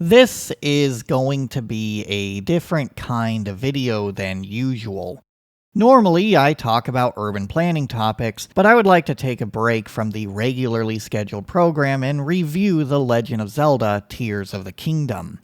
This is going to be a different kind of video than usual. Normally, I talk about urban planning topics, but I would like to take a break from the regularly scheduled program and review The Legend of Zelda: Tears of the Kingdom.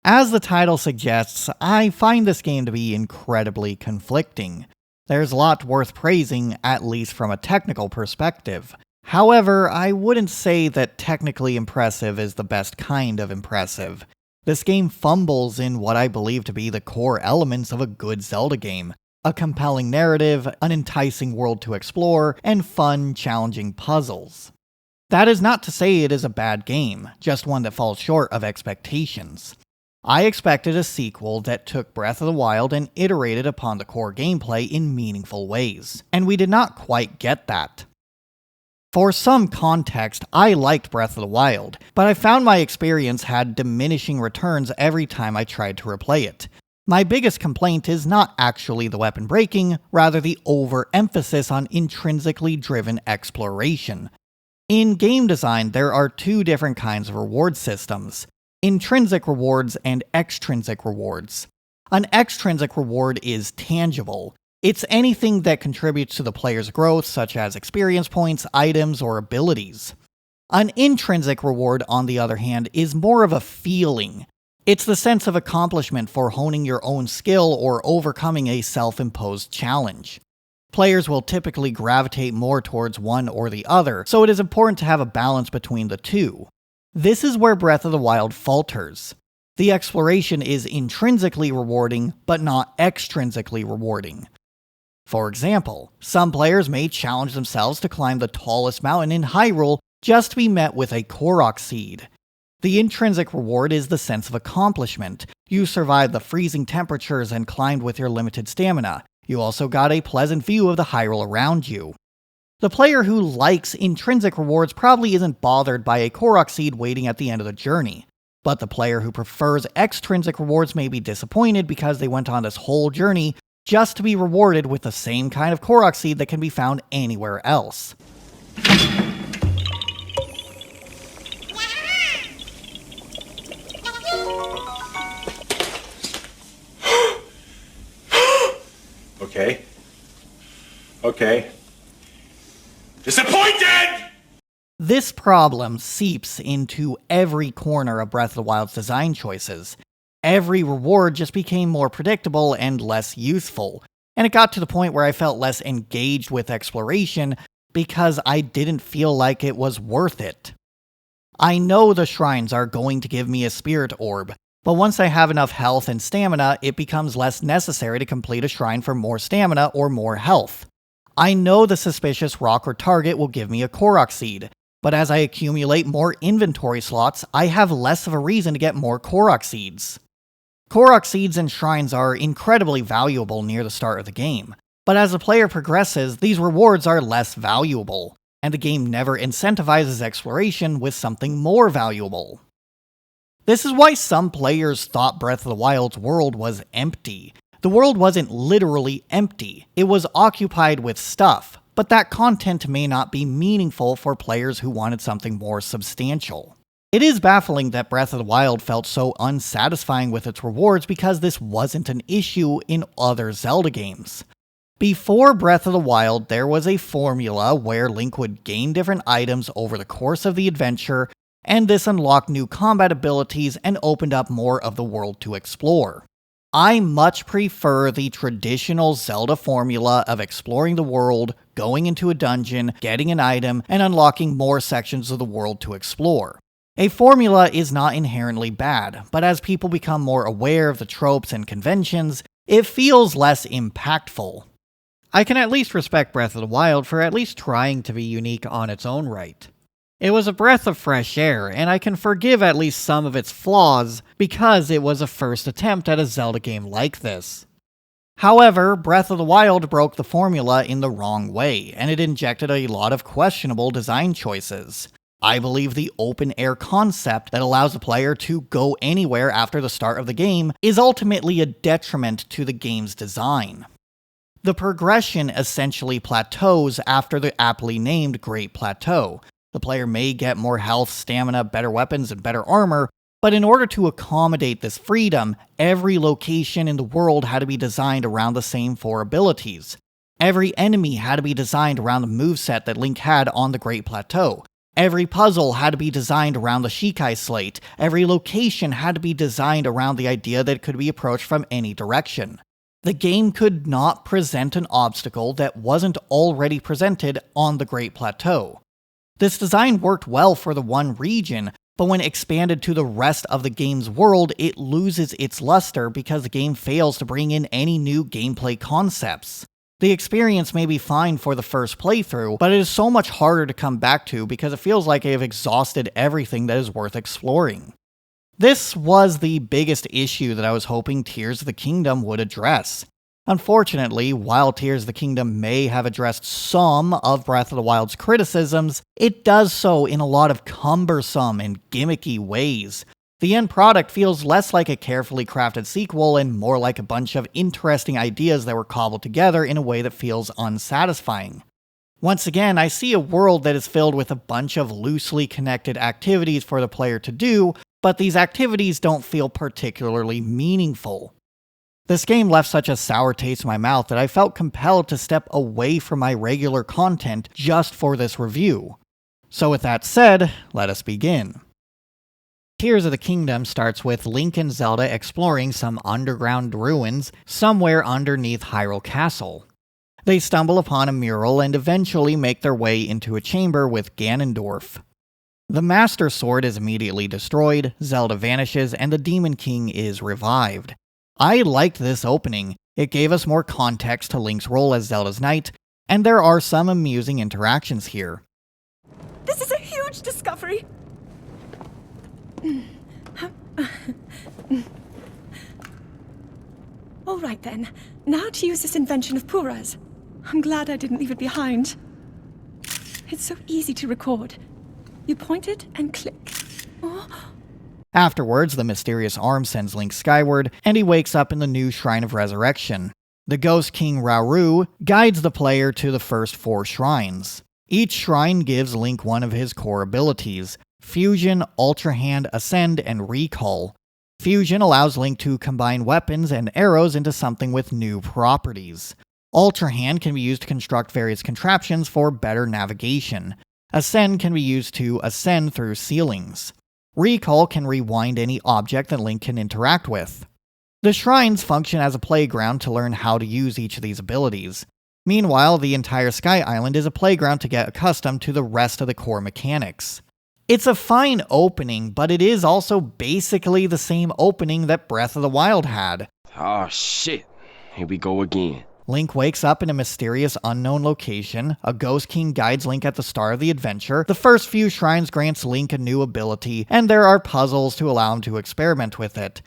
As the title suggests, I find this game to be incredibly conflicting. There's a lot worth praising, at least from a technical perspective. However, I wouldn't say that technically impressive is the best kind of impressive. This game fumbles in what I believe to be the core elements of a good Zelda game: a compelling narrative, an enticing world to explore, and fun, challenging puzzles. That is not to say it is a bad game, just one that falls short of expectations. I expected a sequel that took Breath of the Wild and iterated upon the core gameplay in meaningful ways, and we did not quite get that. For some context, I liked Breath of the Wild, but I found my experience had diminishing returns every time I tried to replay it. My biggest complaint is not actually the weapon breaking, rather the overemphasis on intrinsically driven exploration. In game design, there are two different kinds of reward systems: intrinsic rewards and extrinsic rewards. An extrinsic reward is tangible. It's anything that contributes to the player's growth, such as experience points, items, or abilities. An intrinsic reward, on the other hand, is more of a feeling. It's the sense of accomplishment for honing your own skill or overcoming a self-imposed challenge. Players will typically gravitate more towards one or the other, so it is important to have a balance between the two. This is where Breath of the Wild falters. The exploration is intrinsically rewarding, but not extrinsically rewarding. For example, some players may challenge themselves to climb the tallest mountain in Hyrule just to be met with a Korok seed. The intrinsic reward is the sense of accomplishment. You survived the freezing temperatures and climbed with your limited stamina. You also got a pleasant view of the Hyrule around you. The player who likes intrinsic rewards probably isn't bothered by a Korok seed waiting at the end of the journey. But the player who prefers extrinsic rewards may be disappointed because they went on this whole journey just to be rewarded with the same kind of Korok seed that can be found anywhere else. Okay. Disappointed! This problem seeps into every corner of Breath of the Wild's design choices. Every reward just became more predictable and less useful, and it got to the point where I felt less engaged with exploration because I didn't feel like it was worth it. I know the shrines are going to give me a spirit orb, but once I have enough health and stamina, it becomes less necessary to complete a shrine for more stamina or more health. I know the suspicious rock or target will give me a Korok seed, but as I accumulate more inventory slots, I have less of a reason to get more Korok seeds. Korok seeds and shrines are incredibly valuable near the start of the game, but as the player progresses, these rewards are less valuable, and the game never incentivizes exploration with something more valuable. This is why some players thought Breath of the Wild's world was empty. The world wasn't literally empty, it was occupied with stuff, but that content may not be meaningful for players who wanted something more substantial. It is baffling that Breath of the Wild felt so unsatisfying with its rewards because this wasn't an issue in other Zelda games. Before Breath of the Wild, there was a formula where Link would gain different items over the course of the adventure, and this unlocked new combat abilities and opened up more of the world to explore. I much prefer the traditional Zelda formula of exploring the world, going into a dungeon, getting an item, and unlocking more sections of the world to explore. A formula is not inherently bad, but as people become more aware of the tropes and conventions, it feels less impactful. I can at least respect Breath of the Wild for at least trying to be unique on its own right. It was a breath of fresh air, and I can forgive at least some of its flaws because it was a first attempt at a Zelda game like this. However, Breath of the Wild broke the formula in the wrong way, and it injected a lot of questionable design choices. I believe the open-air concept that allows the player to go anywhere after the start of the game is ultimately a detriment to the game's design. The progression essentially plateaus after the aptly named Great Plateau. The player may get more health, stamina, better weapons, and better armor, But in order to accommodate this freedom, every location in the world had to be designed around the same 4 abilities. Every enemy had to be designed around the moveset that Link had on the Great Plateau. Every puzzle had to be designed around the Shikai Slate. Every location had to be designed around the idea that it could be approached from any direction. The game could not present an obstacle that wasn't already presented on the Great Plateau. This design worked well for the one region, but when expanded to the rest of the game's world, it loses its luster because the game fails to bring in any new gameplay concepts. The experience may be fine for the first playthrough, but it is so much harder to come back to because it feels like I have exhausted everything that is worth exploring. This was the biggest issue that I was hoping Tears of the Kingdom would address. Unfortunately, while Tears of the Kingdom may have addressed some of Breath of the Wild's criticisms, it does so in a lot of cumbersome and gimmicky ways. The end product feels less like a carefully crafted sequel and more like a bunch of interesting ideas that were cobbled together in a way that feels unsatisfying. Once again, I see a world that is filled with a bunch of loosely connected activities for the player to do, but these activities don't feel particularly meaningful. This game left such a sour taste in my mouth that I felt compelled to step away from my regular content just for this review. So with that said, let us begin. Tears of the Kingdom starts with Link and Zelda exploring some underground ruins somewhere underneath Hyrule Castle. They stumble upon a mural and eventually make their way into a chamber with Ganondorf. The Master Sword is immediately destroyed, Zelda vanishes, and the Demon King is revived. I liked this opening. It gave us more context to Link's role as Zelda's knight, and there are some amusing interactions here. This is a huge discovery! All right then, now to use this invention of Pura's. I'm glad I didn't leave it behind. It's so easy to record. You point it and click. Oh. Afterwards, the mysterious arm sends Link skyward, and he wakes up in the new Shrine of Resurrection. The Ghost King Rauru guides the player to the first 4 shrines. Each shrine gives Link one of his core abilities: Fusion, Ultrahand, Ascend, and Recall. Fusion allows Link to combine weapons and arrows into something with new properties. Ultrahand can be used to construct various contraptions for better navigation. Ascend can be used to ascend through ceilings. Recall can rewind any object that Link can interact with. The shrines function as a playground to learn how to use each of these abilities. Meanwhile, the entire Sky Island is a playground to get accustomed to the rest of the core mechanics. It's a fine opening, but it is also basically the same opening that Breath of the Wild had. Oh shit, here we go again. Link wakes up in a mysterious unknown location, a Ghost King guides Link at the start of the adventure, the first few shrines grants Link a new ability, and there are puzzles to allow him to experiment with it.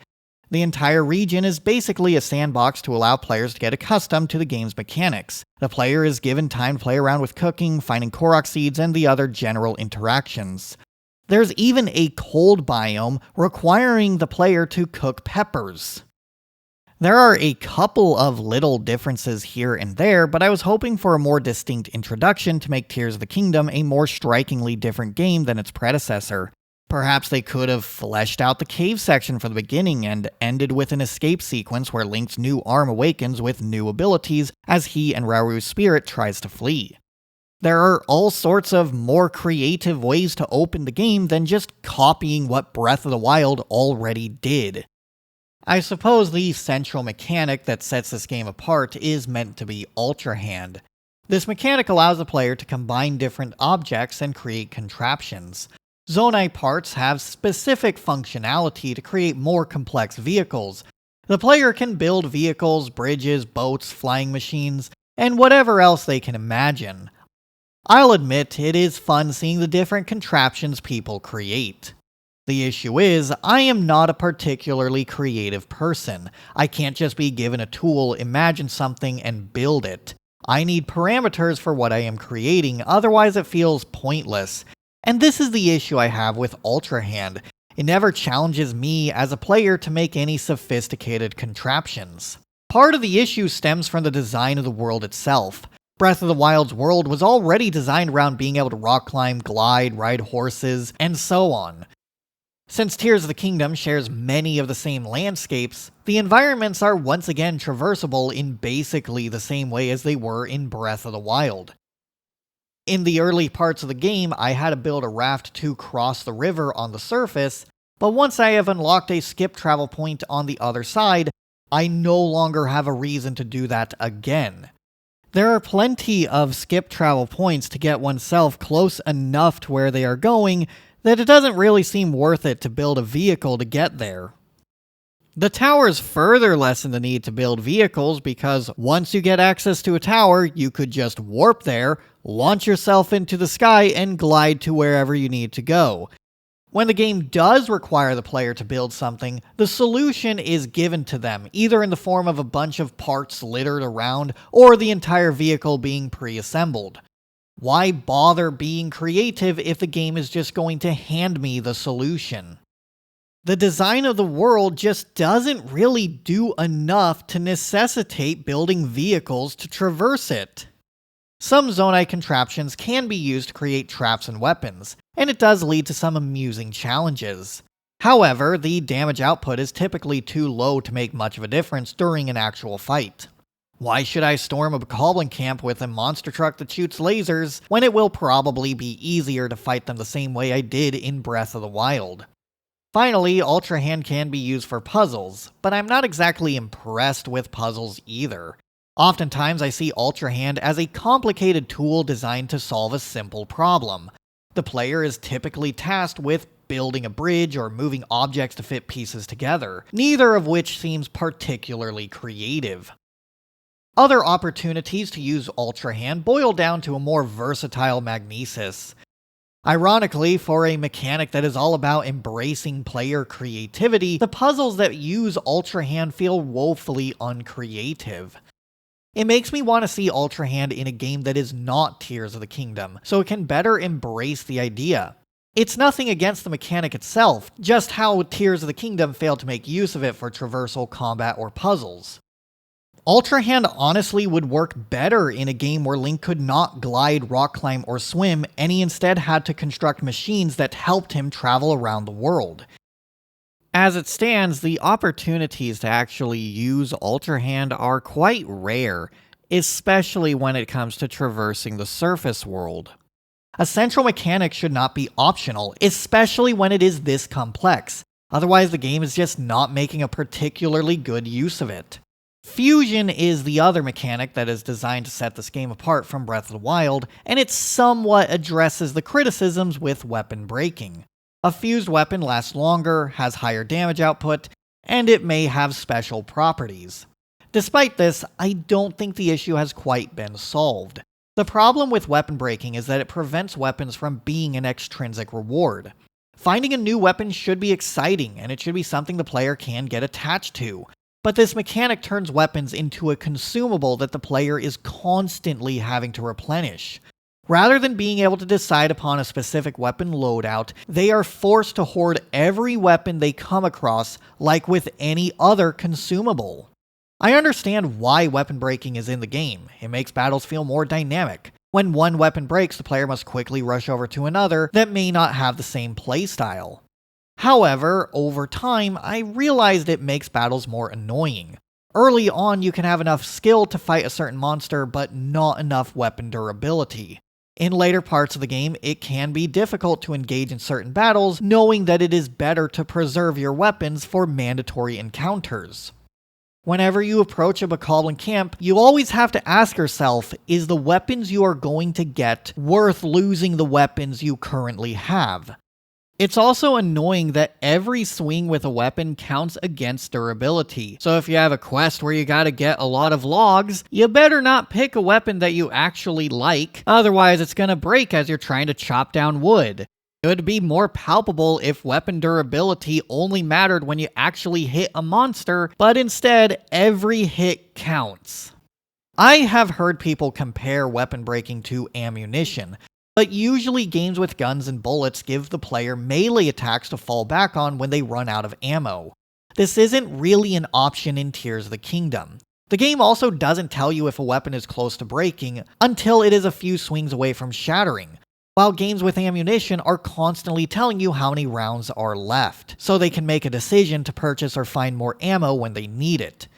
The entire region is basically a sandbox to allow players to get accustomed to the game's mechanics. The player is given time to play around with cooking, finding Korok seeds, and the other general interactions. There's even a cold biome requiring the player to cook peppers. There are a couple of little differences here and there, but I was hoping for a more distinct introduction to make Tears of the Kingdom a more strikingly different game than its predecessor. Perhaps they could have fleshed out the cave section from the beginning and ended with an escape sequence where Link's new arm awakens with new abilities as he and Rauru's spirit tries to flee. There are all sorts of more creative ways to open the game than just copying what Breath of the Wild already did. I suppose the central mechanic that sets this game apart is meant to be Ultrahand. This mechanic allows the player to combine different objects and create contraptions. Zonai parts have specific functionality to create more complex vehicles. The player can build vehicles, bridges, boats, flying machines, and whatever else they can imagine. I'll admit, it is fun seeing the different contraptions people create. The issue is, I am not a particularly creative person. I can't just be given a tool, imagine something, and build it. I need parameters for what I am creating, otherwise it feels pointless. And this is the issue I have with Ultrahand. It never challenges me as a player to make any sophisticated contraptions. Part of the issue stems from the design of the world itself. Breath of the Wild's world was already designed around being able to rock climb, glide, ride horses, and so on. Since Tears of the Kingdom shares many of the same landscapes, the environments are once again traversable in basically the same way as they were in Breath of the Wild. In the early parts of the game, I had to build a raft to cross the river on the surface, but once I have unlocked a skip travel point on the other side, I no longer have a reason to do that again. There are plenty of skip travel points to get oneself close enough to where they are going that it doesn't really seem worth it to build a vehicle to get there. The towers further lessen the need to build vehicles because once you get access to a tower, you could just warp there, launch yourself into the sky, and glide to wherever you need to go. When the game does require the player to build something, the solution is given to them, either in the form of a bunch of parts littered around or the entire vehicle being pre-assembled. Why bother being creative if the game is just going to hand me the solution? The design of the world just doesn't really do enough to necessitate building vehicles to traverse it. Some Zonai contraptions can be used to create traps and weapons, and it does lead to some amusing challenges. However, the damage output is typically too low to make much of a difference during an actual fight. Why should I storm a Bokoblin camp with a monster truck that shoots lasers when it will probably be easier to fight them the same way I did in Breath of the Wild? Finally, Ultrahand can be used for puzzles, but I'm not exactly impressed with puzzles either. Oftentimes I see Ultrahand as a complicated tool designed to solve a simple problem. The player is typically tasked with building a bridge or moving objects to fit pieces together, neither of which seems particularly creative. Other opportunities to use Ultrahand boil down to a more versatile magnesis. Ironically, for a mechanic that is all about embracing player creativity, the puzzles that use Ultrahand feel woefully uncreative. It makes me want to see Ultrahand in a game that is not Tears of the Kingdom, so it can better embrace the idea. It's nothing against the mechanic itself, just how Tears of the Kingdom failed to make use of it for traversal, combat, or puzzles. Ultrahand honestly would work better in a game where Link could not glide, rock climb, or swim, and he instead had to construct machines that helped him travel around the world. As it stands, the opportunities to actually use Ultrahand are quite rare, especially when it comes to traversing the surface world. A central mechanic should not be optional, especially when it is this complex, otherwise the game is just not making a particularly good use of it. Fusion is the other mechanic that is designed to set this game apart from Breath of the Wild, and it somewhat addresses the criticisms with weapon breaking. A fused weapon lasts longer, has higher damage output, and it may have special properties. Despite this, I don't think the issue has quite been solved. The problem with weapon breaking is that it prevents weapons from being an extrinsic reward. Finding a new weapon should be exciting, and it should be something the player can get attached to. But this mechanic turns weapons into a consumable that the player is constantly having to replenish. Rather than being able to decide upon a specific weapon loadout, they are forced to hoard every weapon they come across like with any other consumable. I understand why weapon breaking is in the game. It makes battles feel more dynamic. When one weapon breaks, the player must quickly rush over to another that may not have the same playstyle. However, over time, I realized it makes battles more annoying. Early on, you can have enough skill to fight a certain monster, but not enough weapon durability. In later parts of the game, it can be difficult to engage in certain battles, knowing that it is better to preserve your weapons for mandatory encounters. Whenever you approach a Bokoblin camp, you always have to ask yourself, is the weapons you are going to get worth losing the weapons you currently have? It's also annoying that every swing with a weapon counts against durability. So if you have a quest where you gotta get a lot of logs, you better not pick a weapon that you actually like, otherwise it's gonna break as you're trying to chop down wood. It would be more palpable if weapon durability only mattered when you actually hit a monster, but instead, every hit counts. I have heard people compare weapon breaking to ammunition, but usually games with guns and bullets give the player melee attacks to fall back on when they run out of ammo. This isn't really an option in Tears of the Kingdom. The game also doesn't tell you if a weapon is close to breaking until it is a few swings away from shattering. while games with ammunition are constantly telling you how many rounds are left, so they can make a decision to purchase or find more ammo when they need it.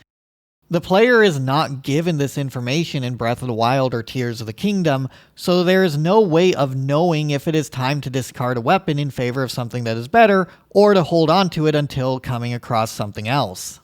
The player is not given this information in Breath of the Wild or Tears of the Kingdom, so there is no way of knowing if it is time to discard a weapon in favor of something that is better, or to hold on to it until coming across something else.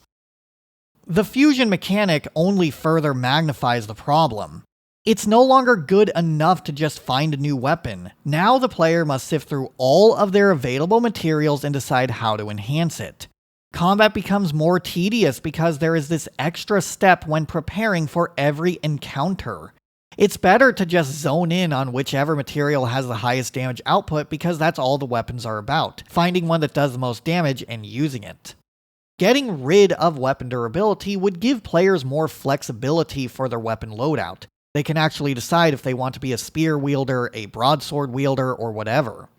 The fusion mechanic only further magnifies the problem. It's no longer good enough to just find a new weapon. Now the player must sift through all of their available materials and decide how to enhance it. Combat becomes more tedious because there is this extra step when preparing for every encounter. It's better to just zone in on whichever material has the highest damage output because that's all the weapons are about, finding one that does the most damage and using it. Getting rid of weapon durability would give players more flexibility for their weapon loadout. They can actually decide if they want to be a spear wielder, a broadsword wielder, or whatever.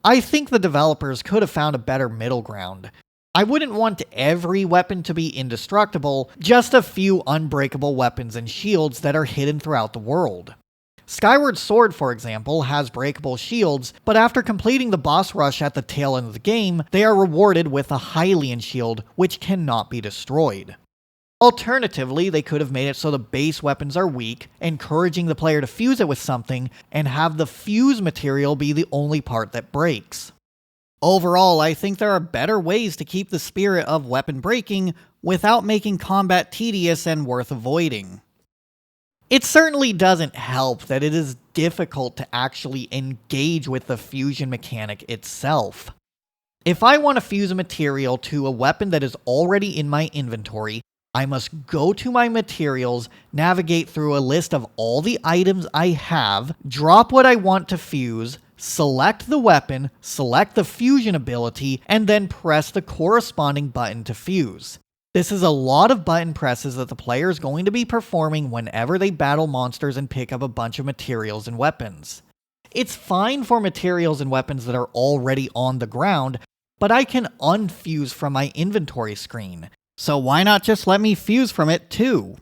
I think the developers could have found a better middle ground. I wouldn't want every weapon to be indestructible, just a few unbreakable weapons and shields that are hidden throughout the world. Skyward Sword, for example, has breakable shields, but after completing the boss rush at the tail end of the game, they are rewarded with a Hylian shield, which cannot be destroyed. Alternatively, they could have made it so the base weapons are weak, encouraging the player to fuse it with something, and have the fuse material be the only part that breaks. Overall, I think there are better ways to keep the spirit of weapon breaking without making combat tedious and worth avoiding. It certainly doesn't help that it is difficult to actually engage with the fusion mechanic itself. If I want to fuse a material to a weapon that is already in my inventory, I must go to my materials, navigate through a list of all the items I have, drop what I want to fuse, select the weapon, select the fusion ability, and then press the corresponding button to fuse. This is a lot of button presses that the player is going to be performing whenever they battle monsters and pick up a bunch of materials and weapons. It's fine for materials and weapons that are already on the ground, but I can unfuse from my inventory screen, so why not just let me fuse from it too?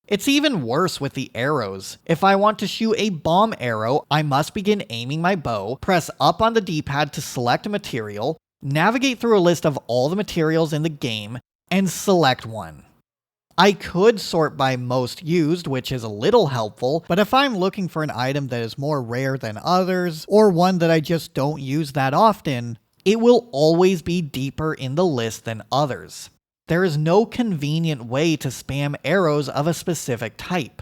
It's even worse with the arrows. If I want to shoot a bomb arrow, I must begin aiming my bow, press up on the D-pad to select a material, navigate through a list of all the materials in the game, and select one. I could sort by most used, which is a little helpful, but if I'm looking for an item that is more rare than others, or one that I just don't use that often, it will always be deeper in the list than others. There is no convenient way to spam arrows of a specific type.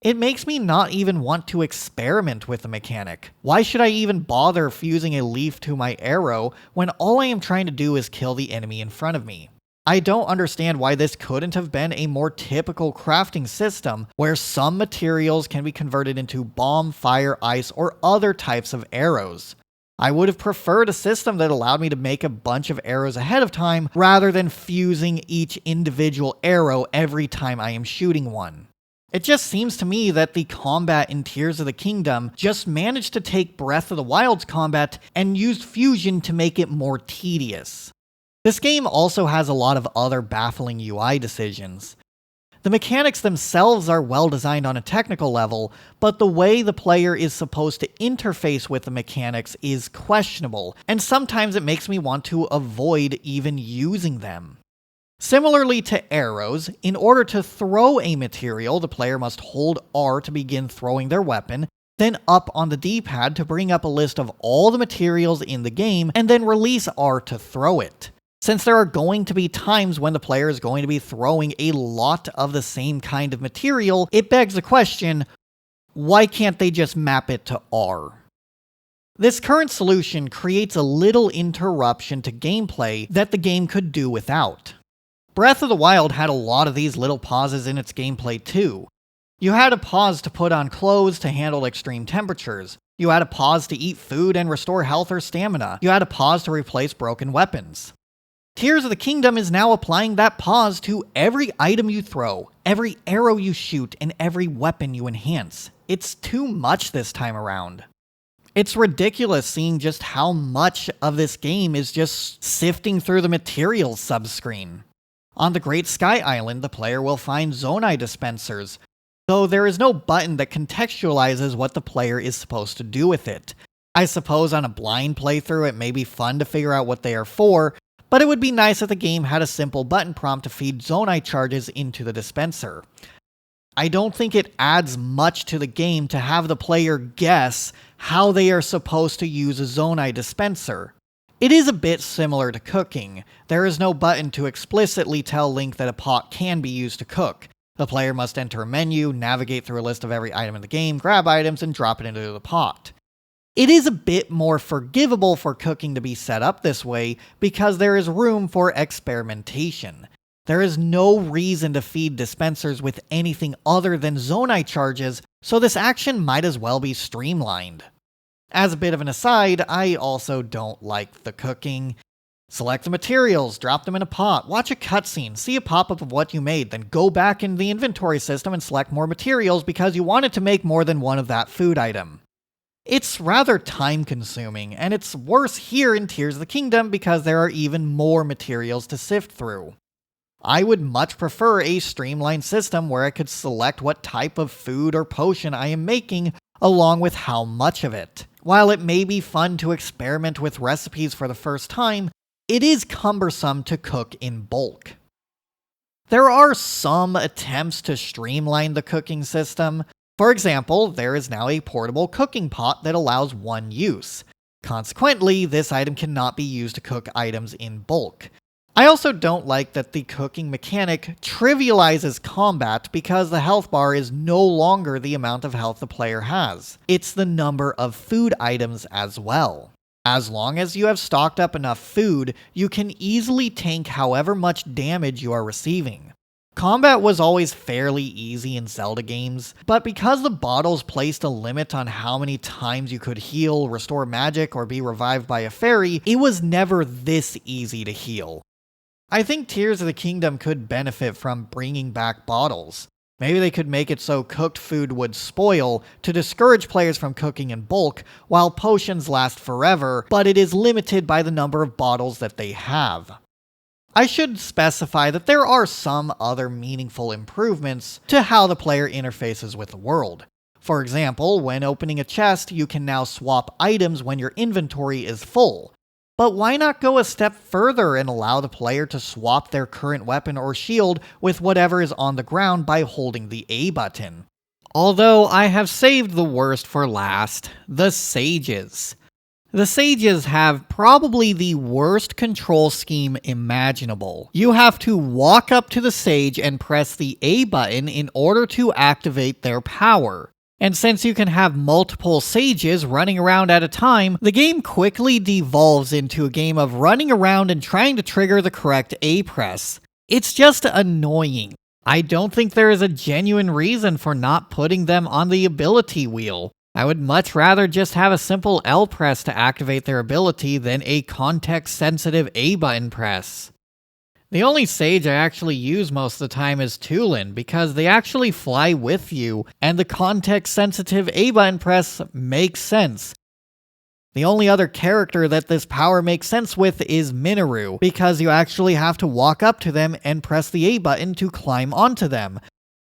It makes me not even want to experiment with the mechanic. Why should I even bother fusing a leaf to my arrow when all I am trying to do is kill the enemy in front of me? I don't understand why this couldn't have been a more typical crafting system where some materials can be converted into bomb, fire, ice, or other types of arrows. I would have preferred a system that allowed me to make a bunch of arrows ahead of time rather than fusing each individual arrow every time I am shooting one. It just seems to me that the combat in Tears of the Kingdom just managed to take Breath of the Wild's combat and used fusion to make it more tedious. This game also has a lot of other baffling UI decisions. The mechanics themselves are well designed on a technical level, but the way the player is supposed to interface with the mechanics is questionable, and sometimes it makes me want to avoid even using them. Similarly to arrows, in order to throw a material, the player must hold R to begin throwing their weapon, then up on the D-pad to bring up a list of all the materials in the game, and then release R to throw it. Since there are going to be times when the player is going to be throwing a lot of the same kind of material, it begs the question, why can't they just map it to R? This current solution creates a little interruption to gameplay that the game could do without. Breath of the Wild had a lot of these little pauses in its gameplay too. You had a pause to put on clothes to handle extreme temperatures. You had a pause to eat food and restore health or stamina. You had a pause to replace broken weapons. Tears of the Kingdom is now applying that pause to every item you throw, every arrow you shoot, and every weapon you enhance. It's too much this time around. It's ridiculous seeing just how much of this game is just sifting through the materials subscreen. On the Great Sky Island, the player will find Zonai dispensers, though there is no button that contextualizes what the player is supposed to do with it. I suppose on a blind playthrough it may be fun to figure out what they are for, but it would be nice if the game had a simple button prompt to feed Zonai charges into the dispenser. I don't think it adds much to the game to have the player guess how they are supposed to use a Zonai dispenser. It is a bit similar to cooking. There is no button to explicitly tell Link that a pot can be used to cook. The player must enter a menu, navigate through a list of every item in the game, grab items, and drop it into the pot. It is a bit more forgivable for cooking to be set up this way because there is room for experimentation. There is no reason to feed dispensers with anything other than Zonai charges, so this action might as well be streamlined. As a bit of an aside, I also don't like the cooking. Select the materials, drop them in a pot, watch a cutscene, see a pop-up of what you made, then go back in the inventory system and select more materials because you wanted to make more than one of that food item. It's rather time-consuming, and it's worse here in Tears of the Kingdom because there are even more materials to sift through. I would much prefer a streamlined system where I could select what type of food or potion I am making, along with how much of it. While it may be fun to experiment with recipes for the first time, it is cumbersome to cook in bulk. There are some attempts to streamline the cooking system. For example, there is now a portable cooking pot that allows one use. Consequently, this item cannot be used to cook items in bulk. I also don't like that the cooking mechanic trivializes combat because the health bar is no longer the amount of health the player has. It's the number of food items as well. As long as you have stocked up enough food, you can easily tank however much damage you are receiving. Combat was always fairly easy in Zelda games, but because the bottles placed a limit on how many times you could heal, restore magic, or be revived by a fairy, it was never this easy to heal. I think Tears of the Kingdom could benefit from bringing back bottles. Maybe they could make it so cooked food would spoil to discourage players from cooking in bulk, while potions last forever, but it is limited by the number of bottles that they have. I should specify that there are some other meaningful improvements to how the player interfaces with the world. For example, when opening a chest, you can now swap items when your inventory is full. But why not go a step further and allow the player to swap their current weapon or shield with whatever is on the ground by holding the A button? Although I have saved the worst for last, the sages. The sages have probably the worst control scheme imaginable. You have to walk up to the sage and press the A button in order to activate their power. And since you can have multiple sages running around at a time, the game quickly devolves into a game of running around and trying to trigger the correct A press. It's just annoying. I don't think there is a genuine reason for not putting them on the ability wheel. I would much rather just have a simple L press to activate their ability than a context-sensitive A button press. The only sage I actually use most of the time is Tulin, because they actually fly with you, and the context-sensitive A button press makes sense. The only other character that this power makes sense with is Minoru, because you actually have to walk up to them and press the A button to climb onto them.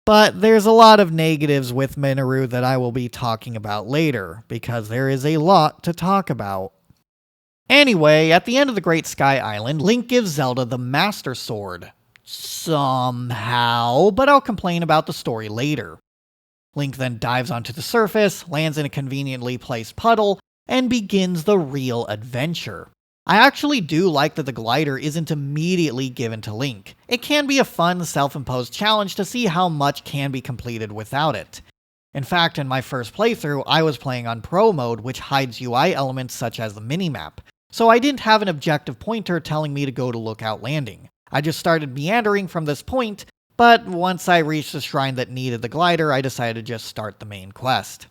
But there's a lot of negatives with Minoru that I will be talking about later, because there is a lot to talk about. Anyway, at the end of the Great Sky Island, Link gives Zelda the Master Sword. Somehow, but I'll complain about the story later. Link then dives onto the surface, lands in a conveniently placed puddle, and begins the real adventure. I actually do like that the glider isn't immediately given to Link. It can be a fun, self-imposed challenge to see how much can be completed without it. In fact, in my first playthrough, I was playing on Pro Mode, which hides UI elements such as the minimap, so I didn't have an objective pointer telling me to go to Lookout Landing. I just started meandering from this point, but once I reached the shrine that needed the glider, I decided to just start the main quest.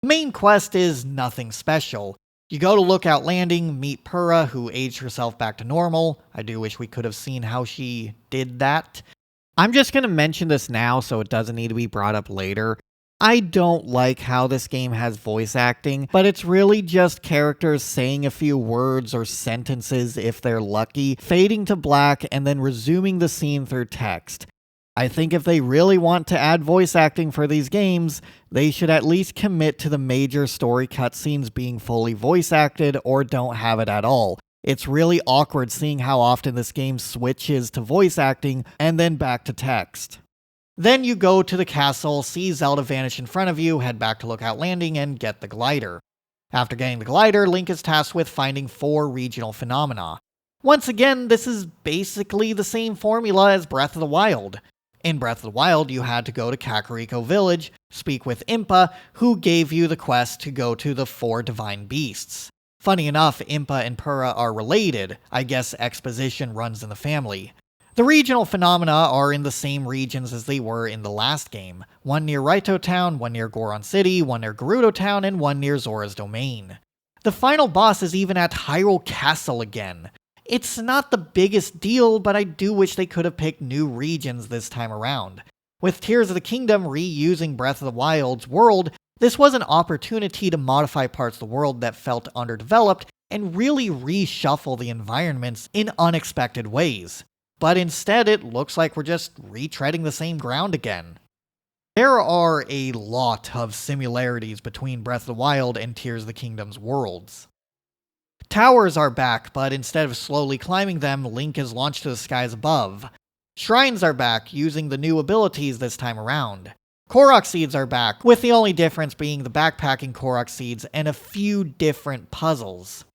The main quest is nothing special. You go to Lookout Landing, meet Purah, who aged herself back to normal. I do wish we could have seen how she did that. I'm just going to mention this now so it doesn't need to be brought up later. I don't like how this game has voice acting, but it's really just characters saying a few words or sentences if they're lucky, fading to black, and then resuming the scene through text. I think if they really want to add voice acting for these games, they should at least commit to the major story cutscenes being fully voice acted or don't have it at all. It's really awkward seeing how often this game switches to voice acting and then back to text. Then you go to the castle, see Zelda vanish in front of you, head back to Lookout Landing, and get the glider. After getting the glider, Link is tasked with finding 4 regional phenomena. Once again, this is basically the same formula as Breath of the Wild. In Breath of the Wild, you had to go to Kakariko Village, speak with Impa, who gave you the quest to go to the 4 divine beasts. Funny enough, Impa and Purah are related. I guess exposition runs in the family. The regional phenomena are in the same regions as they were in the last game. One near Raito Town, one near Goron City, one near Gerudo Town, and one near Zora's Domain. The final boss is even at Hyrule Castle again. It's not the biggest deal, but I do wish they could have picked new regions this time around. With Tears of the Kingdom reusing Breath of the Wild's world, this was an opportunity to modify parts of the world that felt underdeveloped and really reshuffle the environments in unexpected ways. But instead, it looks like we're just retreading the same ground again. There are a lot of similarities between Breath of the Wild and Tears of the Kingdom's worlds. Towers are back, but instead of slowly climbing them, Link is launched to the skies above. Shrines are back, using the new abilities this time around. Korok seeds are back, with the only difference being the backpacking Korok seeds and a few different puzzles.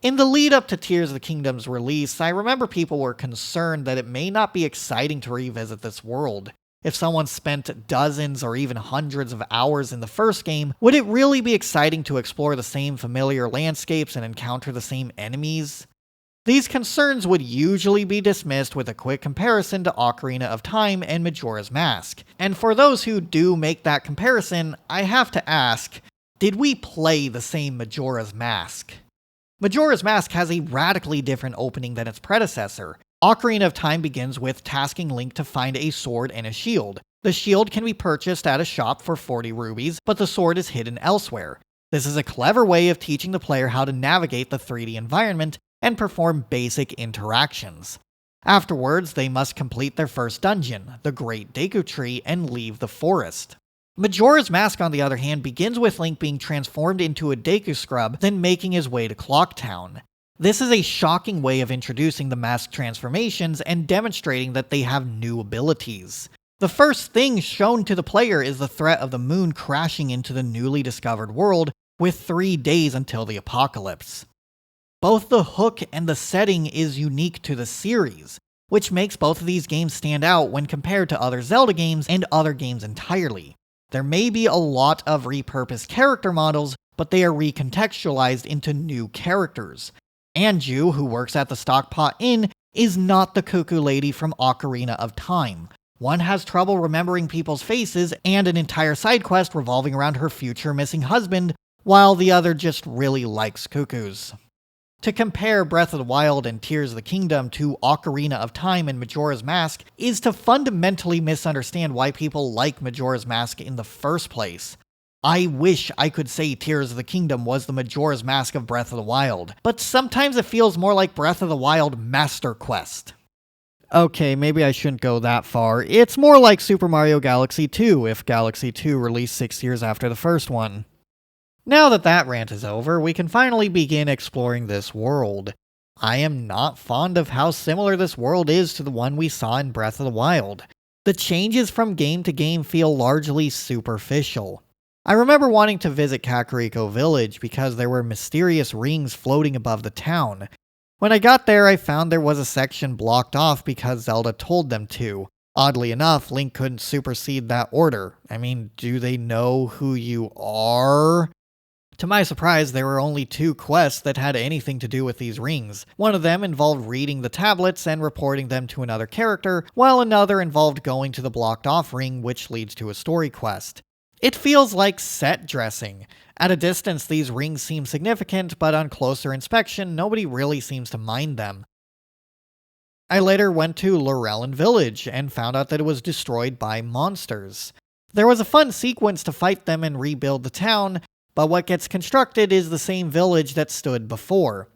In the lead up to Tears of the Kingdom's release, I remember people were concerned that it may not be exciting to revisit this world. If someone spent dozens or even hundreds of hours in the first game, would it really be exciting to explore the same familiar landscapes and encounter the same enemies? These concerns would usually be dismissed with a quick comparison to Ocarina of Time and Majora's Mask. And for those who do make that comparison, I have to ask, did we play the same Majora's Mask? Majora's Mask has a radically different opening than its predecessor. Ocarina of Time begins with tasking Link to find a sword and a shield. The shield can be purchased at a shop for 40 rubies, but the sword is hidden elsewhere. This is a clever way of teaching the player how to navigate the 3D environment and perform basic interactions. Afterwards, they must complete their first dungeon, the Great Deku Tree, and leave the forest. Majora's Mask, on the other hand, begins with Link being transformed into a Deku Scrub, then making his way to Clock Town. This is a shocking way of introducing the mask transformations and demonstrating that they have new abilities. The first thing shown to the player is the threat of the moon crashing into the newly discovered world, with 3 days until the apocalypse. Both the hook and the setting is unique to the series, which makes both of these games stand out when compared to other Zelda games and other games entirely. There may be a lot of repurposed character models, but they are recontextualized into new characters. Anju, who works at the Stockpot Inn, is not the cuckoo lady from Ocarina of Time. One has trouble remembering people's faces and an entire side quest revolving around her future missing husband, while the other just really likes cuckoos. To compare Breath of the Wild and Tears of the Kingdom to Ocarina of Time and Majora's Mask is to fundamentally misunderstand why people like Majora's Mask in the first place. I wish I could say Tears of the Kingdom was the Majora's Mask of Breath of the Wild, but sometimes it feels more like Breath of the Wild Master Quest. Okay, maybe I shouldn't go that far. It's more like Super Mario Galaxy 2 if Galaxy 2 released 6 years after the first one. Now that that rant is over, we can finally begin exploring this world. I am not fond of how similar this world is to the one we saw in Breath of the Wild. The changes from game to game feel largely superficial. I remember wanting to visit Kakariko Village because there were mysterious rings floating above the town. When I got there, I found there was a section blocked off because Zelda told them to. Oddly enough, Link couldn't supersede that order. I mean, do they know who you are? To my surprise, there were only 2 quests that had anything to do with these rings. One of them involved reading the tablets and reporting them to another character, while another involved going to the blocked off ring, which leads to a story quest. It feels like set dressing. At a distance, these rings seem significant, but on closer inspection, nobody really seems to mind them. I later went to Lorellan Village and found out that it was destroyed by monsters. There was a fun sequence to fight them and rebuild the town, but what gets constructed is the same village that stood before.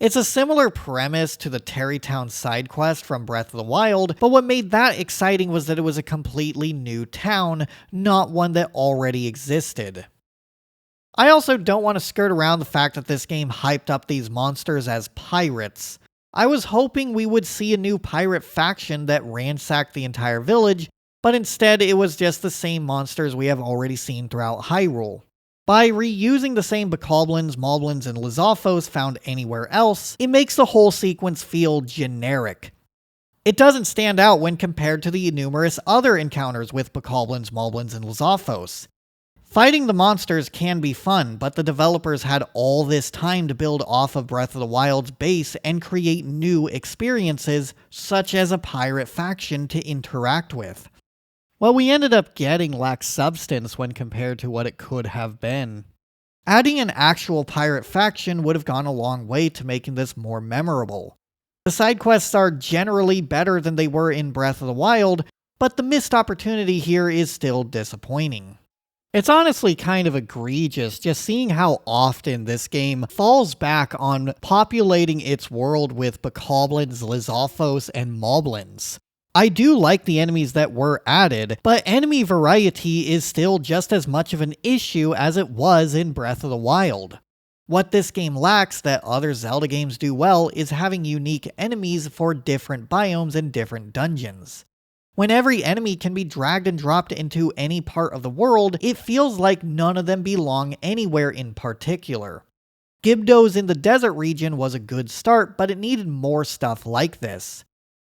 It's a similar premise to the Terrytown side quest from Breath of the Wild, but what made that exciting was that it was a completely new town, not one that already existed. I also don't want to skirt around the fact that this game hyped up these monsters as pirates. I was hoping we would see a new pirate faction that ransacked the entire village, but instead it was just the same monsters we have already seen throughout Hyrule. By reusing the same bokoblins, moblins, and Lizalfos found anywhere else, it makes the whole sequence feel generic. It doesn't stand out when compared to the numerous other encounters with bokoblins, moblins, and Lizalfos. Fighting the monsters can be fun, but the developers had all this time to build off of Breath of the Wild's base and create new experiences, such as a pirate faction to interact with. What we ended up getting lacks substance when compared to what it could have been. Adding an actual pirate faction would have gone a long way to making this more memorable. The side quests are generally better than they were in Breath of the Wild, but the missed opportunity here is still disappointing. It's honestly kind of egregious just seeing how often this game falls back on populating its world with bokoblins, Lizalfos, and moblins. I do like the enemies that were added, but enemy variety is still just as much of an issue as it was in Breath of the Wild. What this game lacks that other Zelda games do well is having unique enemies for different biomes and different dungeons. When every enemy can be dragged and dropped into any part of the world, it feels like none of them belong anywhere in particular. Gibdos in the desert region was a good start, but it needed more stuff like this.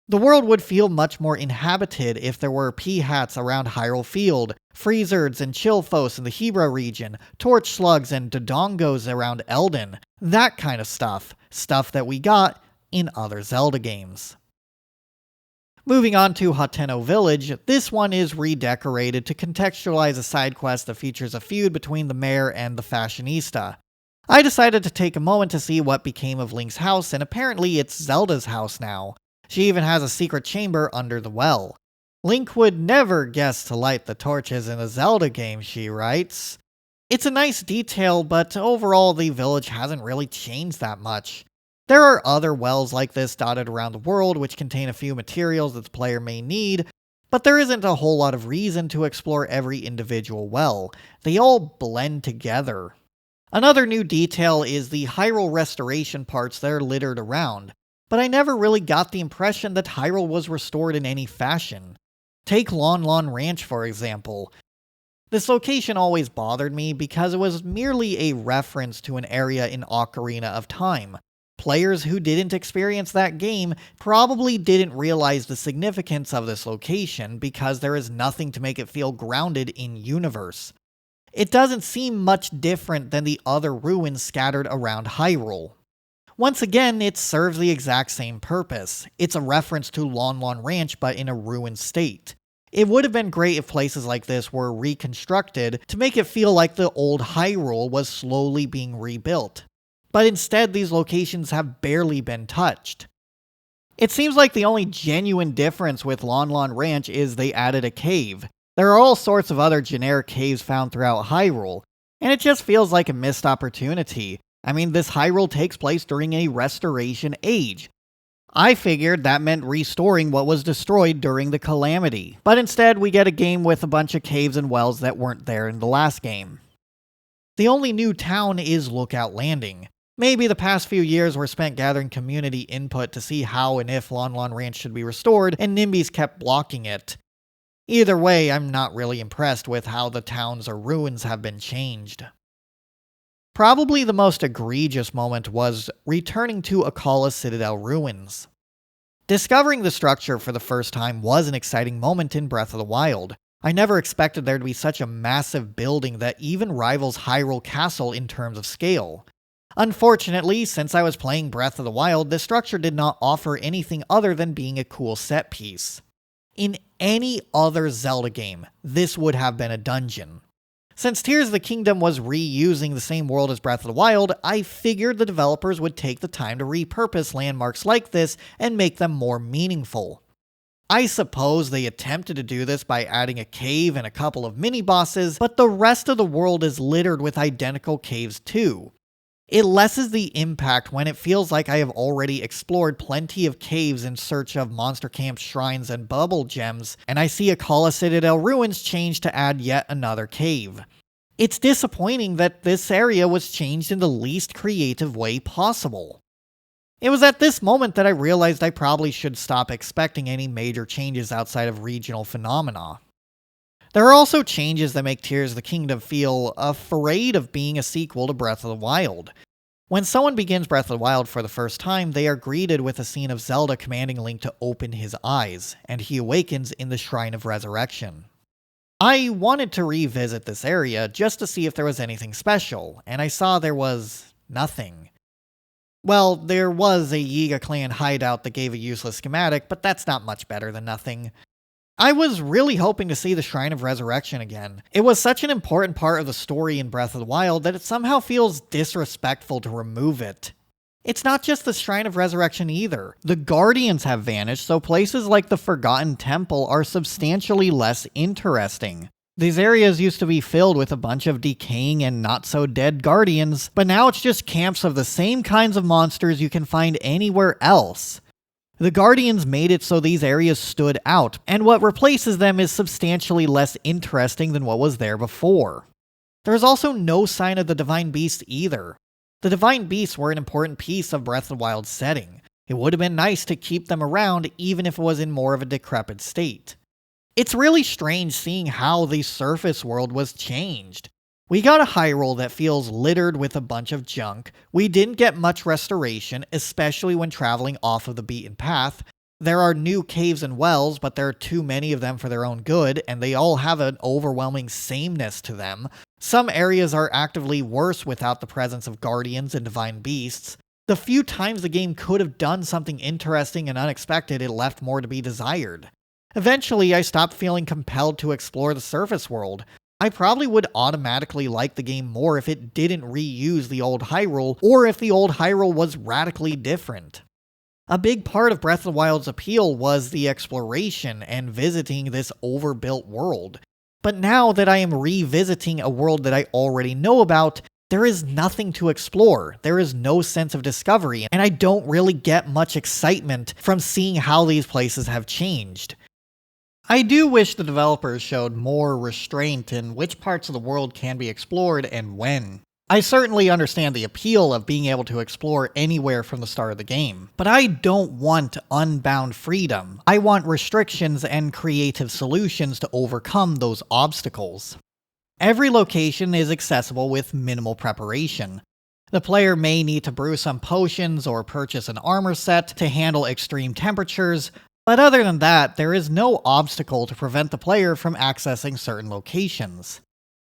The world would feel much more inhabited if there were Peahats around Hyrule Field, Freezards and Chillfos in the Hebra region, Torch Slugs and Dodongos around Eldin, that kind of stuff. Stuff that we got in other Zelda games. Moving on to Hateno Village, this one is redecorated to contextualize a side quest that features a feud between the mayor and the fashionista. I decided to take a moment to see what became of Link's house, and apparently it's Zelda's house now. She even has a secret chamber under the well. Link would never guess to light the torches in a Zelda game, she writes. It's a nice detail, but overall the village hasn't really changed that much. There are other wells like this dotted around the world which contain a few materials that the player may need, but there isn't a whole lot of reason to explore every individual well. They all blend together. Another new detail is the Hyrule restoration parts that are littered around, but I never really got the impression that Hyrule was restored in any fashion. Take Lon Lon Ranch for example. This location always bothered me because it was merely a reference to an area in Ocarina of Time. Players who didn't experience that game probably didn't realize the significance of this location because there is nothing to make it feel grounded in universe. It doesn't seem much different than the other ruins scattered around Hyrule. Once again, it serves the exact same purpose. It's a reference to Lon Lon Ranch but in a ruined state. It would have been great if places like this were reconstructed to make it feel like the old Hyrule was slowly being rebuilt. But instead, these locations have barely been touched. It seems like the only genuine difference with Lon Lon Ranch is they added a cave. There are all sorts of other generic caves found throughout Hyrule, and it just feels like a missed opportunity. I mean, this Hyrule takes place during a restoration age. I figured that meant restoring what was destroyed during the Calamity, but instead we get a game with a bunch of caves and wells that weren't there in the last game. The only new town is Lookout Landing. Maybe the past few years were spent gathering community input to see how and if Lon Lon Ranch should be restored, and NIMBYs kept blocking it. Either way, I'm not really impressed with how the towns or ruins have been changed. Probably the most egregious moment was returning to Akkala Citadel ruins. Discovering the structure for the first time was an exciting moment in Breath of the Wild. I never expected there to be such a massive building that even rivals Hyrule Castle in terms of scale. Unfortunately, since I was playing Breath of the Wild, this structure did not offer anything other than being a cool set piece. In any other Zelda game, this would have been a dungeon. Since Tears of the Kingdom was reusing the same world as Breath of the Wild, I figured the developers would take the time to repurpose landmarks like this and make them more meaningful. I suppose they attempted to do this by adding a cave and a couple of mini-bosses, but the rest of the world is littered with identical caves too. It lessens the impact when it feels like I have already explored plenty of caves in search of monster camp shrines and bubble gems, and I see a Kala Citadel ruins changed to add yet another cave. It's disappointing that this area was changed in the least creative way possible. It was at this moment that I realized I probably should stop expecting any major changes outside of regional phenomena. There are also changes that make Tears of the Kingdom feel afraid of being a sequel to Breath of the Wild. When someone begins Breath of the Wild for the first time, they are greeted with a scene of Zelda commanding Link to open his eyes, and he awakens in the Shrine of Resurrection. I wanted to revisit this area just to see if there was anything special, and I saw there was nothing. Well, there was a Yiga clan hideout that gave a useless schematic, but that's not much better than nothing. I was really hoping to see the Shrine of Resurrection again. It was such an important part of the story in Breath of the Wild that it somehow feels disrespectful to remove it. It's not just the Shrine of Resurrection either. The Guardians have vanished, so places like the Forgotten Temple are substantially less interesting. These areas used to be filled with a bunch of decaying and not-so-dead Guardians, but now it's just camps of the same kinds of monsters you can find anywhere else. The Guardians made it so these areas stood out, and what replaces them is substantially less interesting than what was there before. There's also no sign of the Divine Beasts either. The Divine Beasts were an important piece of Breath of the Wild's setting. It would have been nice to keep them around even if it was in more of a decrepit state. It's really strange seeing how the surface world was changed. We got a Hyrule that feels littered with a bunch of junk. We didn't get much restoration, especially when traveling off of the beaten path. There are new caves and wells, but there are too many of them for their own good, and they all have an overwhelming sameness to them. Some areas are actively worse without the presence of Guardians and Divine Beasts. The few times the game could have done something interesting and unexpected, it left more to be desired. Eventually, I stopped feeling compelled to explore the surface world. I probably would automatically like the game more if it didn't reuse the old Hyrule, or if the old Hyrule was radically different. A big part of Breath of the Wild's appeal was the exploration and visiting this overbuilt world. But now that I am revisiting a world that I already know about, there is nothing to explore. There is no sense of discovery, and I don't really get much excitement from seeing how these places have changed. I do wish the developers showed more restraint in which parts of the world can be explored and when. I certainly understand the appeal of being able to explore anywhere from the start of the game, but I don't want unbound freedom. I want restrictions and creative solutions to overcome those obstacles. Every location is accessible with minimal preparation. The player may need to brew some potions or purchase an armor set to handle extreme temperatures, but other than that, there is no obstacle to prevent the player from accessing certain locations.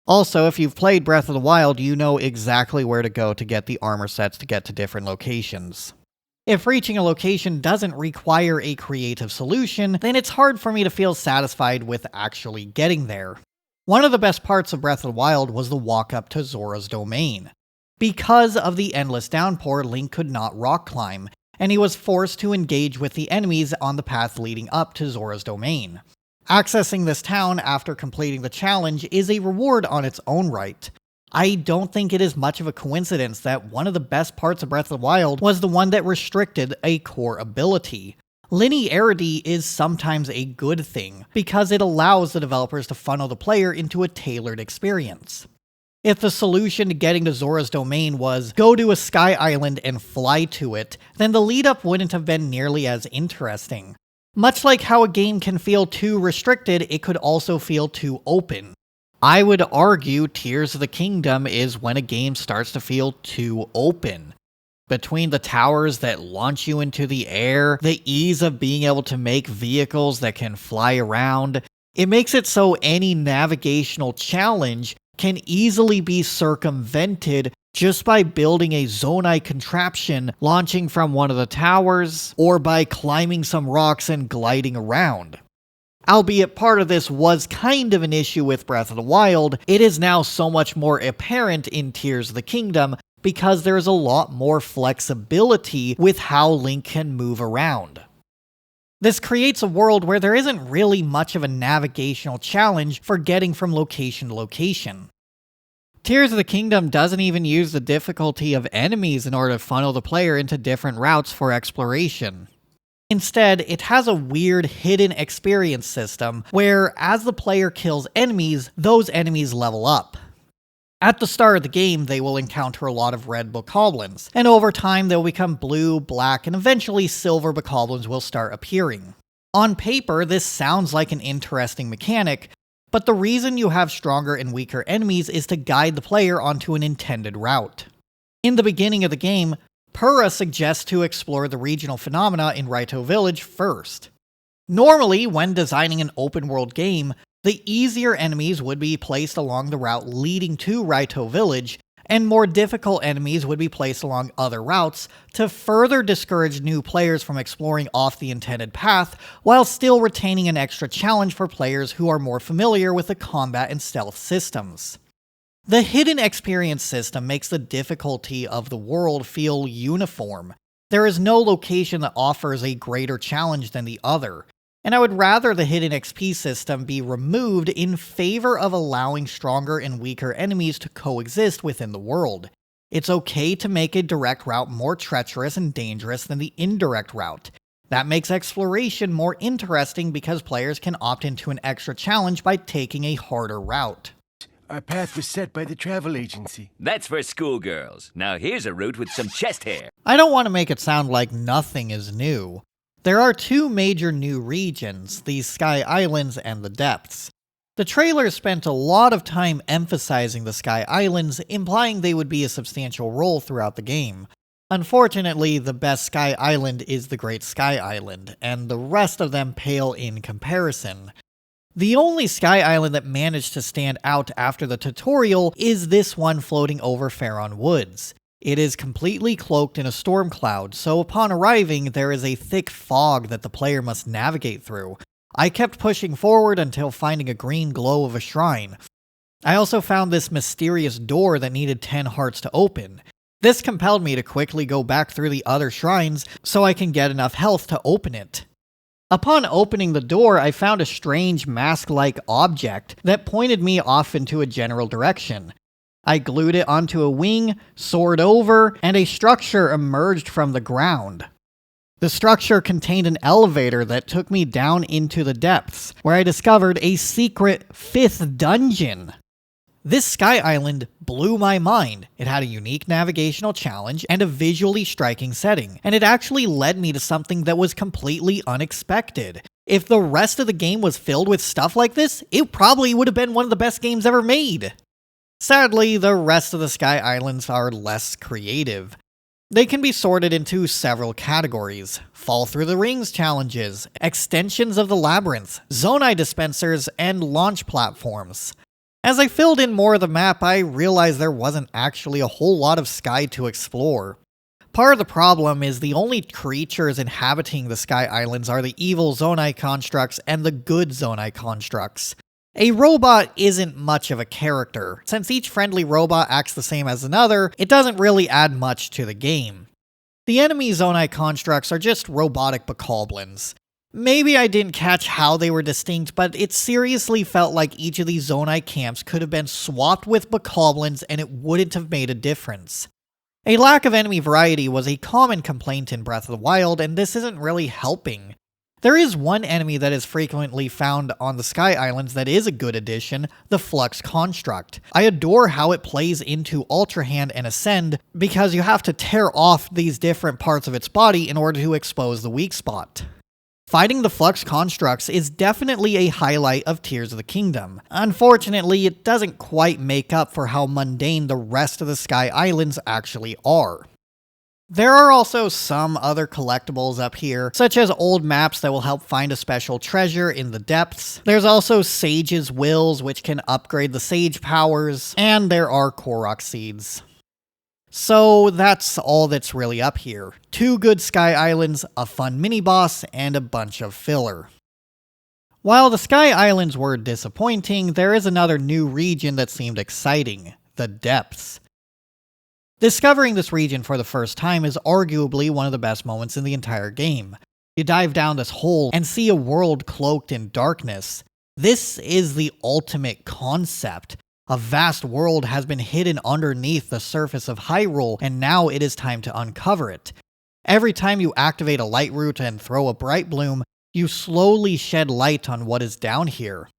Also, if you've played Breath of the Wild, you know exactly where to go to get the armor sets to get to different locations. If reaching a location doesn't require a creative solution, then it's hard for me to feel satisfied with actually getting there. One of the best parts of Breath of the Wild was the walk up to Zora's domain. Because of the endless downpour, Link could not rock climb, and he was forced to engage with the enemies on the path leading up to Zora's domain. Accessing this town after completing the challenge is a reward on its own right. I don't think it is much of a coincidence that one of the best parts of Breath of the Wild was the one that restricted a core ability. Linearity is sometimes a good thing, because it allows the developers to funnel the player into a tailored experience. If the solution to getting to Zora's domain was go to a sky island and fly to it, then the lead up wouldn't have been nearly as interesting. Much like how a game can feel too restricted, it could also feel too open. I would argue Tears of the Kingdom is when a game starts to feel too open. Between the towers that launch you into the air, the ease of being able to make vehicles that can fly around, it makes it so any navigational challenge can easily be circumvented just by building a Zonai contraption launching from one of the towers, or by climbing some rocks and gliding around. Albeit part of this was kind of an issue with Breath of the Wild, it is now so much more apparent in Tears of the Kingdom because there's a lot more flexibility with how Link can move around. This creates a world where there isn't really much of a navigational challenge for getting from location to location. Tears of the Kingdom doesn't even use the difficulty of enemies in order to funnel the player into different routes for exploration. Instead, it has a weird hidden experience system where, as the player kills enemies, those enemies level up. At the start of the game, they will encounter a lot of red bokoblins, and over time they'll become blue, black, and eventually silver bokoblins will start appearing. On paper, this sounds like an interesting mechanic, but the reason you have stronger and weaker enemies is to guide the player onto an intended route. In the beginning of the game, Pura suggests to explore the regional phenomena in Raito Village first. Normally, when designing an open-world game, the easier enemies would be placed along the route leading to Raito Village, and more difficult enemies would be placed along other routes to further discourage new players from exploring off the intended path, while still retaining an extra challenge for players who are more familiar with the combat and stealth systems. The hidden experience system makes the difficulty of the world feel uniform. There is no location that offers a greater challenge than the other, and I would rather the hidden XP system be removed in favor of allowing stronger and weaker enemies to coexist within the world. It's okay to make a direct route more treacherous and dangerous than the indirect route. That makes exploration more interesting because players can opt into an extra challenge by taking a harder route. Our path was set by the travel agency. That's for schoolgirls. Now here's a route with some chest hair. I don't want to make it sound like nothing is new. There are two major new regions, the Sky Islands and the Depths. The trailer spent a lot of time emphasizing the Sky Islands, implying they would be a substantial role throughout the game. Unfortunately, the best Sky Island is the Great Sky Island, and the rest of them pale in comparison. The only Sky Island that managed to stand out after the tutorial is this one floating over Faron Woods. It is completely cloaked in a storm cloud, so upon arriving, there is a thick fog that the player must navigate through. I kept pushing forward until finding a green glow of a shrine. I also found this mysterious door that needed 10 hearts to open. This compelled me to quickly go back through the other shrines so I can get enough health to open it. Upon opening the door, I found a strange mask-like object that pointed me off into a general direction. I glued it onto a wing, soared over, and a structure emerged from the ground. The structure contained an elevator that took me down into the depths, where I discovered a secret 5th dungeon. This Sky Island blew my mind. It had a unique navigational challenge and a visually striking setting, and it actually led me to something that was completely unexpected. If the rest of the game was filled with stuff like this, it probably would have been one of the best games ever made. Sadly, the rest of the Sky Islands are less creative. They can be sorted into several categories: fall through the rings challenges, extensions of the labyrinth, zonai dispensers, and launch platforms. As I filled in more of the map, I realized there wasn't actually a whole lot of sky to explore. Part of the problem is the only creatures inhabiting the Sky Islands are the evil zonai constructs and the good zonai constructs. A robot isn't much of a character. Since each friendly robot acts the same as another, it doesn't really add much to the game. The enemy zonai constructs are just robotic bokoblins. Maybe I didn't catch how they were distinct, but it seriously felt like each of these zonai camps could have been swapped with bokoblins and it wouldn't have made a difference. A lack of enemy variety was a common complaint in Breath of the Wild, and this isn't really helping. There is one enemy that is frequently found on the Sky Islands that is a good addition, the Flux Construct. I adore how it plays into Ultrahand and Ascend, because you have to tear off these different parts of its body in order to expose the weak spot. Fighting the Flux Constructs is definitely a highlight of Tears of the Kingdom. Unfortunately, it doesn't quite make up for how mundane the rest of the Sky Islands actually are. There are also some other collectibles up here, such as old maps that will help find a special treasure in the depths. There's also Sage's Wills, which can upgrade the Sage powers, and there are Korok Seeds. So that's all that's really up here. 2 good Sky Islands, a fun mini-boss, and a bunch of filler. While the Sky Islands were disappointing, there is another new region that seemed exciting: the Depths. Discovering this region for the first time is arguably one of the best moments in the entire game. You dive down this hole and see a world cloaked in darkness. This is the ultimate concept. A vast world has been hidden underneath the surface of Hyrule, and now it is time to uncover it. Every time you activate a light root and throw a bright bloom, you slowly shed light on what is down here.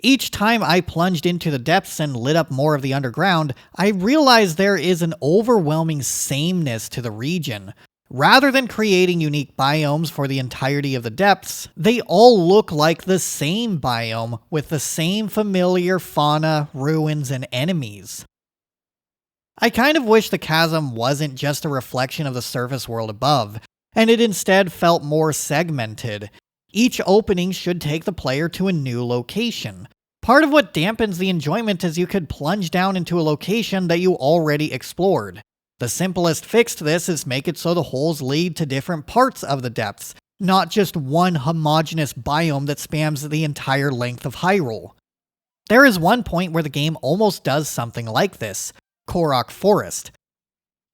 Each time I plunged into the depths and lit up more of the underground, I realized there is an overwhelming sameness to the region. Rather than creating unique biomes for the entirety of the depths, they all look like the same biome with the same familiar fauna, ruins, and enemies. I kind of wish the chasm wasn't just a reflection of the surface world above, and it instead felt more segmented. Each opening should take the player to a new location. Part of what dampens the enjoyment is you could plunge down into a location that you already explored. The simplest fix to this is make it so the holes lead to different parts of the depths, not just one homogeneous biome that spams the entire length of Hyrule. There is one point where the game almost does something like this: Korok Forest.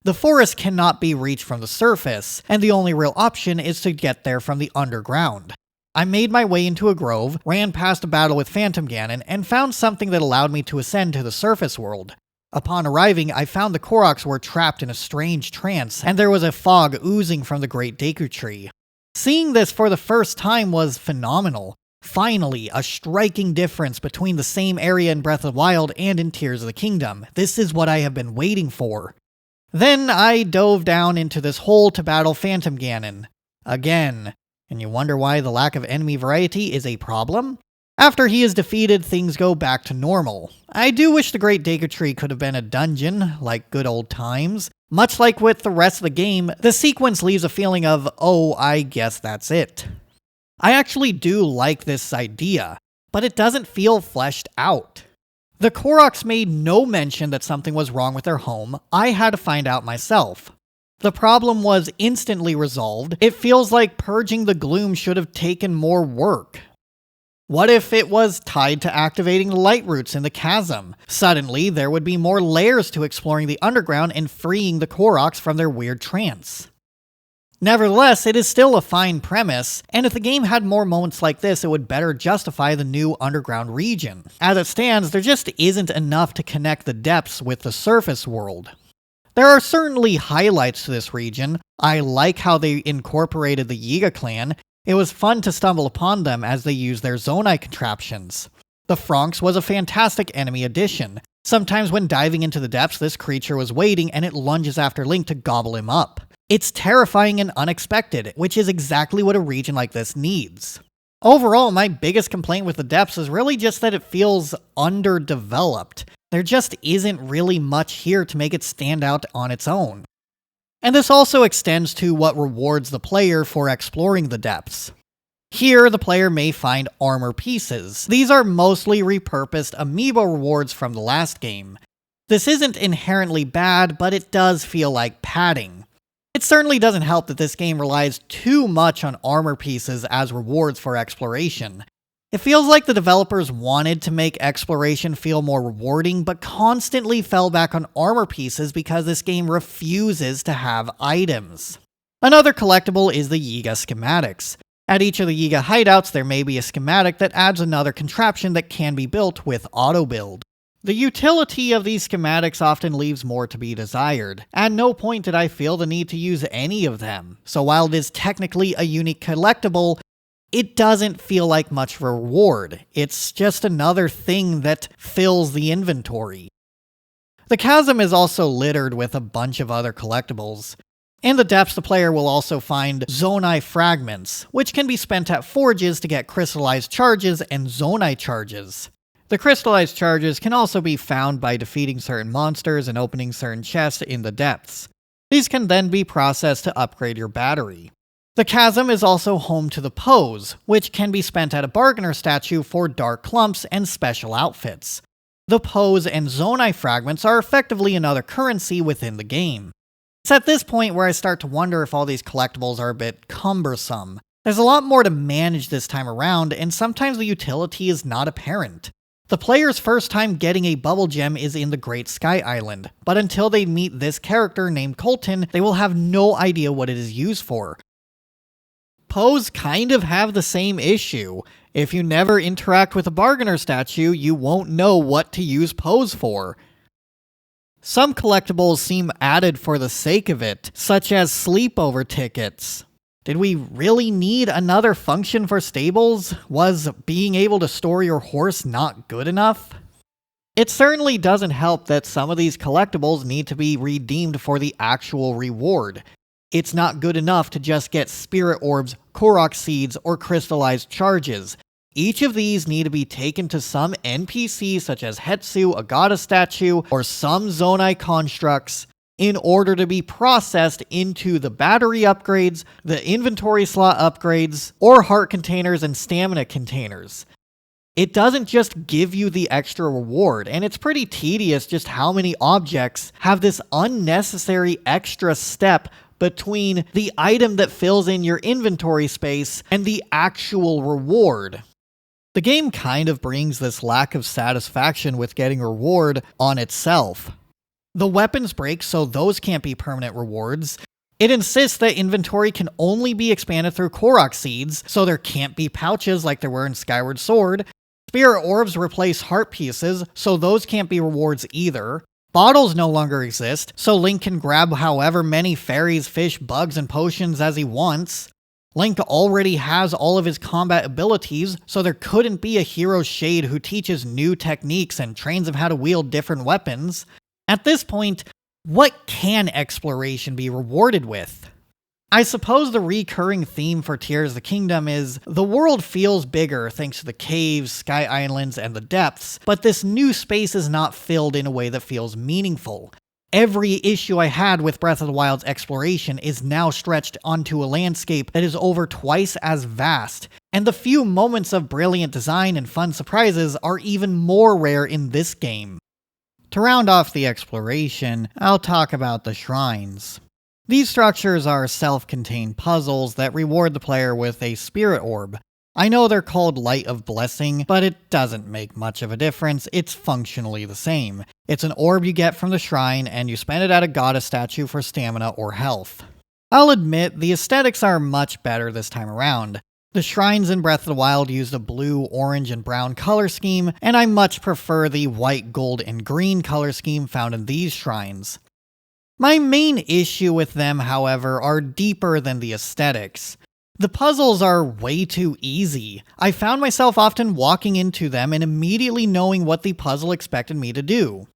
The forest cannot be reached from the surface, and the only real option is to get there from the underground. I made my way into a grove, ran past a battle with Phantom Ganon, and found something that allowed me to ascend to the surface world. Upon arriving, I found the Koroks were trapped in a strange trance, and there was a fog oozing from the Great Deku Tree. Seeing this for the first time was phenomenal. Finally, a striking difference between the same area in Breath of the Wild and in Tears of the Kingdom. This is what I have been waiting for. Then I dove down into this hole to battle Phantom Ganon. Again. And you wonder why the lack of enemy variety is a problem? After he is defeated, things go back to normal. I do wish the Great Deku Tree could have been a dungeon, like good old times. Much like with the rest of the game, the sequence leaves a feeling of, oh, I guess that's it. I actually do like this idea, but it doesn't feel fleshed out. The Koroks made no mention that something was wrong with their home. I had to find out myself. The problem was instantly resolved. It feels like purging the gloom should have taken more work. What if it was tied to activating the light roots in the chasm? Suddenly, there would be more layers to exploring the underground and freeing the Koroks from their weird trance. Nevertheless, it is still a fine premise, and if the game had more moments like this, it would better justify the new underground region. As it stands, there just isn't enough to connect the depths with the surface world. There are certainly highlights to this region. I like how they incorporated the Yiga clan. It was fun to stumble upon them as they used their Zonai contraptions. The Franks was a fantastic enemy addition. Sometimes when diving into the depths, this creature was waiting and it lunges after Link to gobble him up. It's terrifying and unexpected, which is exactly what a region like this needs. Overall, my biggest complaint with the depths is really just that it feels underdeveloped. There just isn't really much here to make it stand out on its own. And this also extends to what rewards the player for exploring the depths. Here, the player may find armor pieces. These are mostly repurposed amiibo rewards from the last game. This isn't inherently bad, but it does feel like padding. It certainly doesn't help that this game relies too much on armor pieces as rewards for exploration. It feels like the developers wanted to make exploration feel more rewarding, but constantly fell back on armor pieces because this game refuses to have items. Another collectible is the Yiga schematics. At each of the Yiga hideouts, there may be a schematic that adds another contraption that can be built with auto-build. The utility of these schematics often leaves more to be desired. At no point did I feel the need to use any of them, so while it is technically a unique collectible, it doesn't feel like much of a reward. It's just another thing that fills the inventory. The chasm is also littered with a bunch of other collectibles. In the depths, the player will also find Zonai fragments, which can be spent at forges to get crystallized charges and Zonai charges. The crystallized charges can also be found by defeating certain monsters and opening certain chests in the depths. These can then be processed to upgrade your battery. The chasm is also home to the Pose, which can be spent at a bargainer statue for dark clumps and special outfits. The Pose and Zonai fragments are effectively another currency within the game. It's at this point where I start to wonder if all these collectibles are a bit cumbersome. There's a lot more to manage this time around, and sometimes the utility is not apparent. The player's first time getting a bubble gem is in the Great Sky Island, but until they meet this character named Colton, they will have no idea what it is used for. pose kind of have the same issue. If you never interact with a bargainer statue, you won't know what to use pose for. Some collectibles seem added for the sake of it, such as sleepover tickets. Did we really need another function for stables? Was being able to store your horse not good enough? It certainly doesn't help that some of these collectibles need to be redeemed for the actual reward. It's not good enough to just get spirit orbs, Korok seeds, or crystallized charges. Each of these need to be taken to some NPC such as Hetsu, a goddess statue, or some Zonai constructs in order to be processed into the battery upgrades, the inventory slot upgrades, or heart containers and stamina containers. It doesn't just give you the extra reward, and it's pretty tedious just how many objects have this unnecessary extra step between the item that fills in your inventory space and the actual reward. The game kind of brings this lack of satisfaction with getting reward on itself. The weapons break, so those can't be permanent rewards. It insists that inventory can only be expanded through Korok seeds, so there can't be pouches like there were in Skyward Sword. Spirit orbs replace heart pieces, so those can't be rewards either. Bottles no longer exist, so Link can grab however many fairies, fish, bugs, and potions as he wants. Link already has all of his combat abilities, so there couldn't be a hero Shade who teaches new techniques and trains him how to wield different weapons. At this point, what can exploration be rewarded with? I suppose the recurring theme for Tears of the Kingdom is the world feels bigger thanks to the caves, sky islands, and the depths, but this new space is not filled in a way that feels meaningful. Every issue I had with Breath of the Wild's exploration is now stretched onto a landscape that is over twice as vast, and the few moments of brilliant design and fun surprises are even more rare in this game. To round off the exploration, I'll talk about the shrines. These structures are self-contained puzzles that reward the player with a spirit orb. I know they're called Light of Blessing, but it doesn't make much of a difference, it's functionally the same. It's an orb you get from the shrine, and you spend it at a goddess statue for stamina or health. I'll admit, the aesthetics are much better this time around. The shrines in Breath of the Wild used a blue, orange, and brown color scheme, and I much prefer the white, gold, and green color scheme found in these shrines. My main issue with them, however, are deeper than the aesthetics. The puzzles are way too easy. I found myself often walking into them and immediately knowing what the puzzle expected me to do.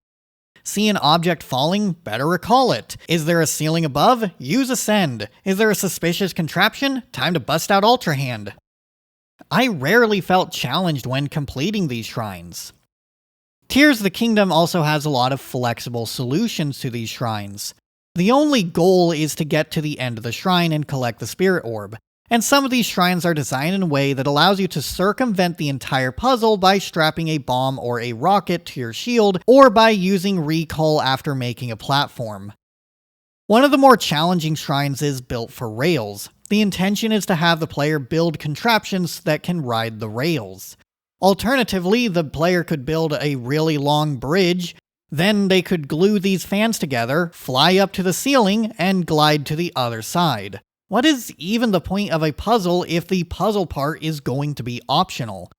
See an object falling? Better recall it. Is there a ceiling above? Use Ascend. Is there a suspicious contraption? Time to bust out Ultrahand. I rarely felt challenged when completing these shrines. Tears of the Kingdom also has a lot of flexible solutions to these shrines. The only goal is to get to the end of the shrine and collect the spirit orb, and some of these shrines are designed in a way that allows you to circumvent the entire puzzle by strapping a bomb or a rocket to your shield, or by using recall after making a platform. One of the more challenging shrines is built for rails. The intention is to have the player build contraptions that can ride the rails. Alternatively, the player could build a really long bridge, then they could glue these fans together, fly up to the ceiling, and glide to the other side. What is even the point of a puzzle if the puzzle part is going to be optional?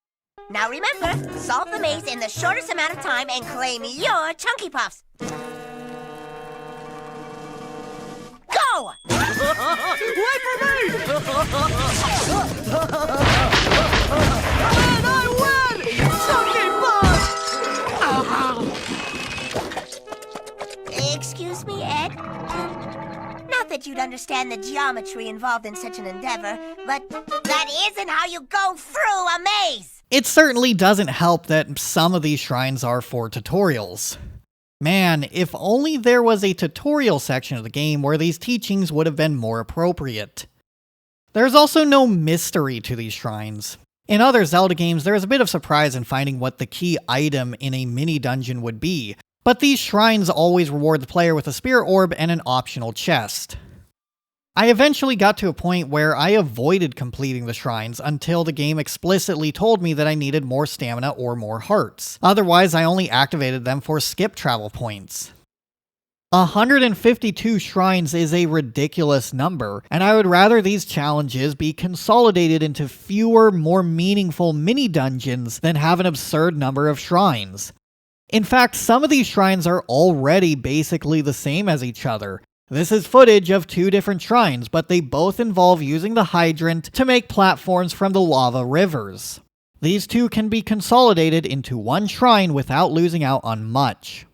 Now remember, solve the maze in the shortest amount of time and claim your Chunky Puffs. Go! Wait for me! And I win! Chunky Puffs! Excuse me, Ed? Not that you'd understand the geometry involved in such an endeavor, but that isn't how you go through a maze! It certainly doesn't help that some of these shrines are for tutorials. Man, if only there was a tutorial section of the game where these teachings would have been more appropriate. There's also no mystery to these shrines. In other Zelda games, there is a bit of surprise in finding what the key item in a mini-dungeon would be, but these shrines always reward the player with a spirit orb and an optional chest. I eventually got to a point where I avoided completing the shrines until the game explicitly told me that I needed more stamina or more hearts. Otherwise, I only activated them for skip travel points. 152 shrines is a ridiculous number, and I would rather these challenges be consolidated into fewer, more meaningful mini-dungeons than have an absurd number of shrines. In fact, some of these shrines are already basically the same as each other. This is footage of two different shrines, but they both involve using the hydrant to make platforms from the lava rivers. These two can be consolidated into one shrine without losing out on much.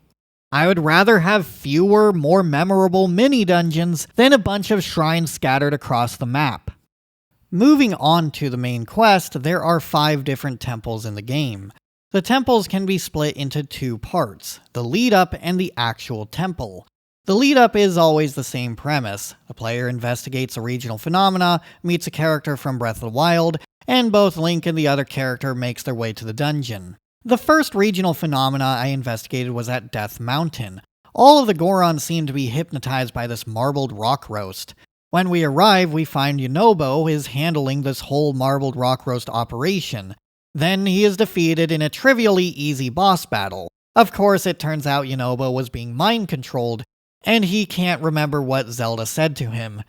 I would rather have fewer, more memorable mini-dungeons than a bunch of shrines scattered across the map. Moving on to the main quest, there are 5 different temples in the game. The temples can be split into 2 parts, the lead-up and the actual temple. The lead-up is always the same premise. The player investigates a regional phenomena, meets a character from Breath of the Wild, and both Link and the other character makes their way to the dungeon. The first regional phenomena I investigated was at Death Mountain. All of the Gorons seem to be hypnotized by this marbled rock roast. When we arrive, we find Yunobo is handling this whole marbled rock roast operation. Then he is defeated in a trivially easy boss battle. Of course, it turns out Yunobo was being mind-controlled, and he can't remember what Zelda said to him.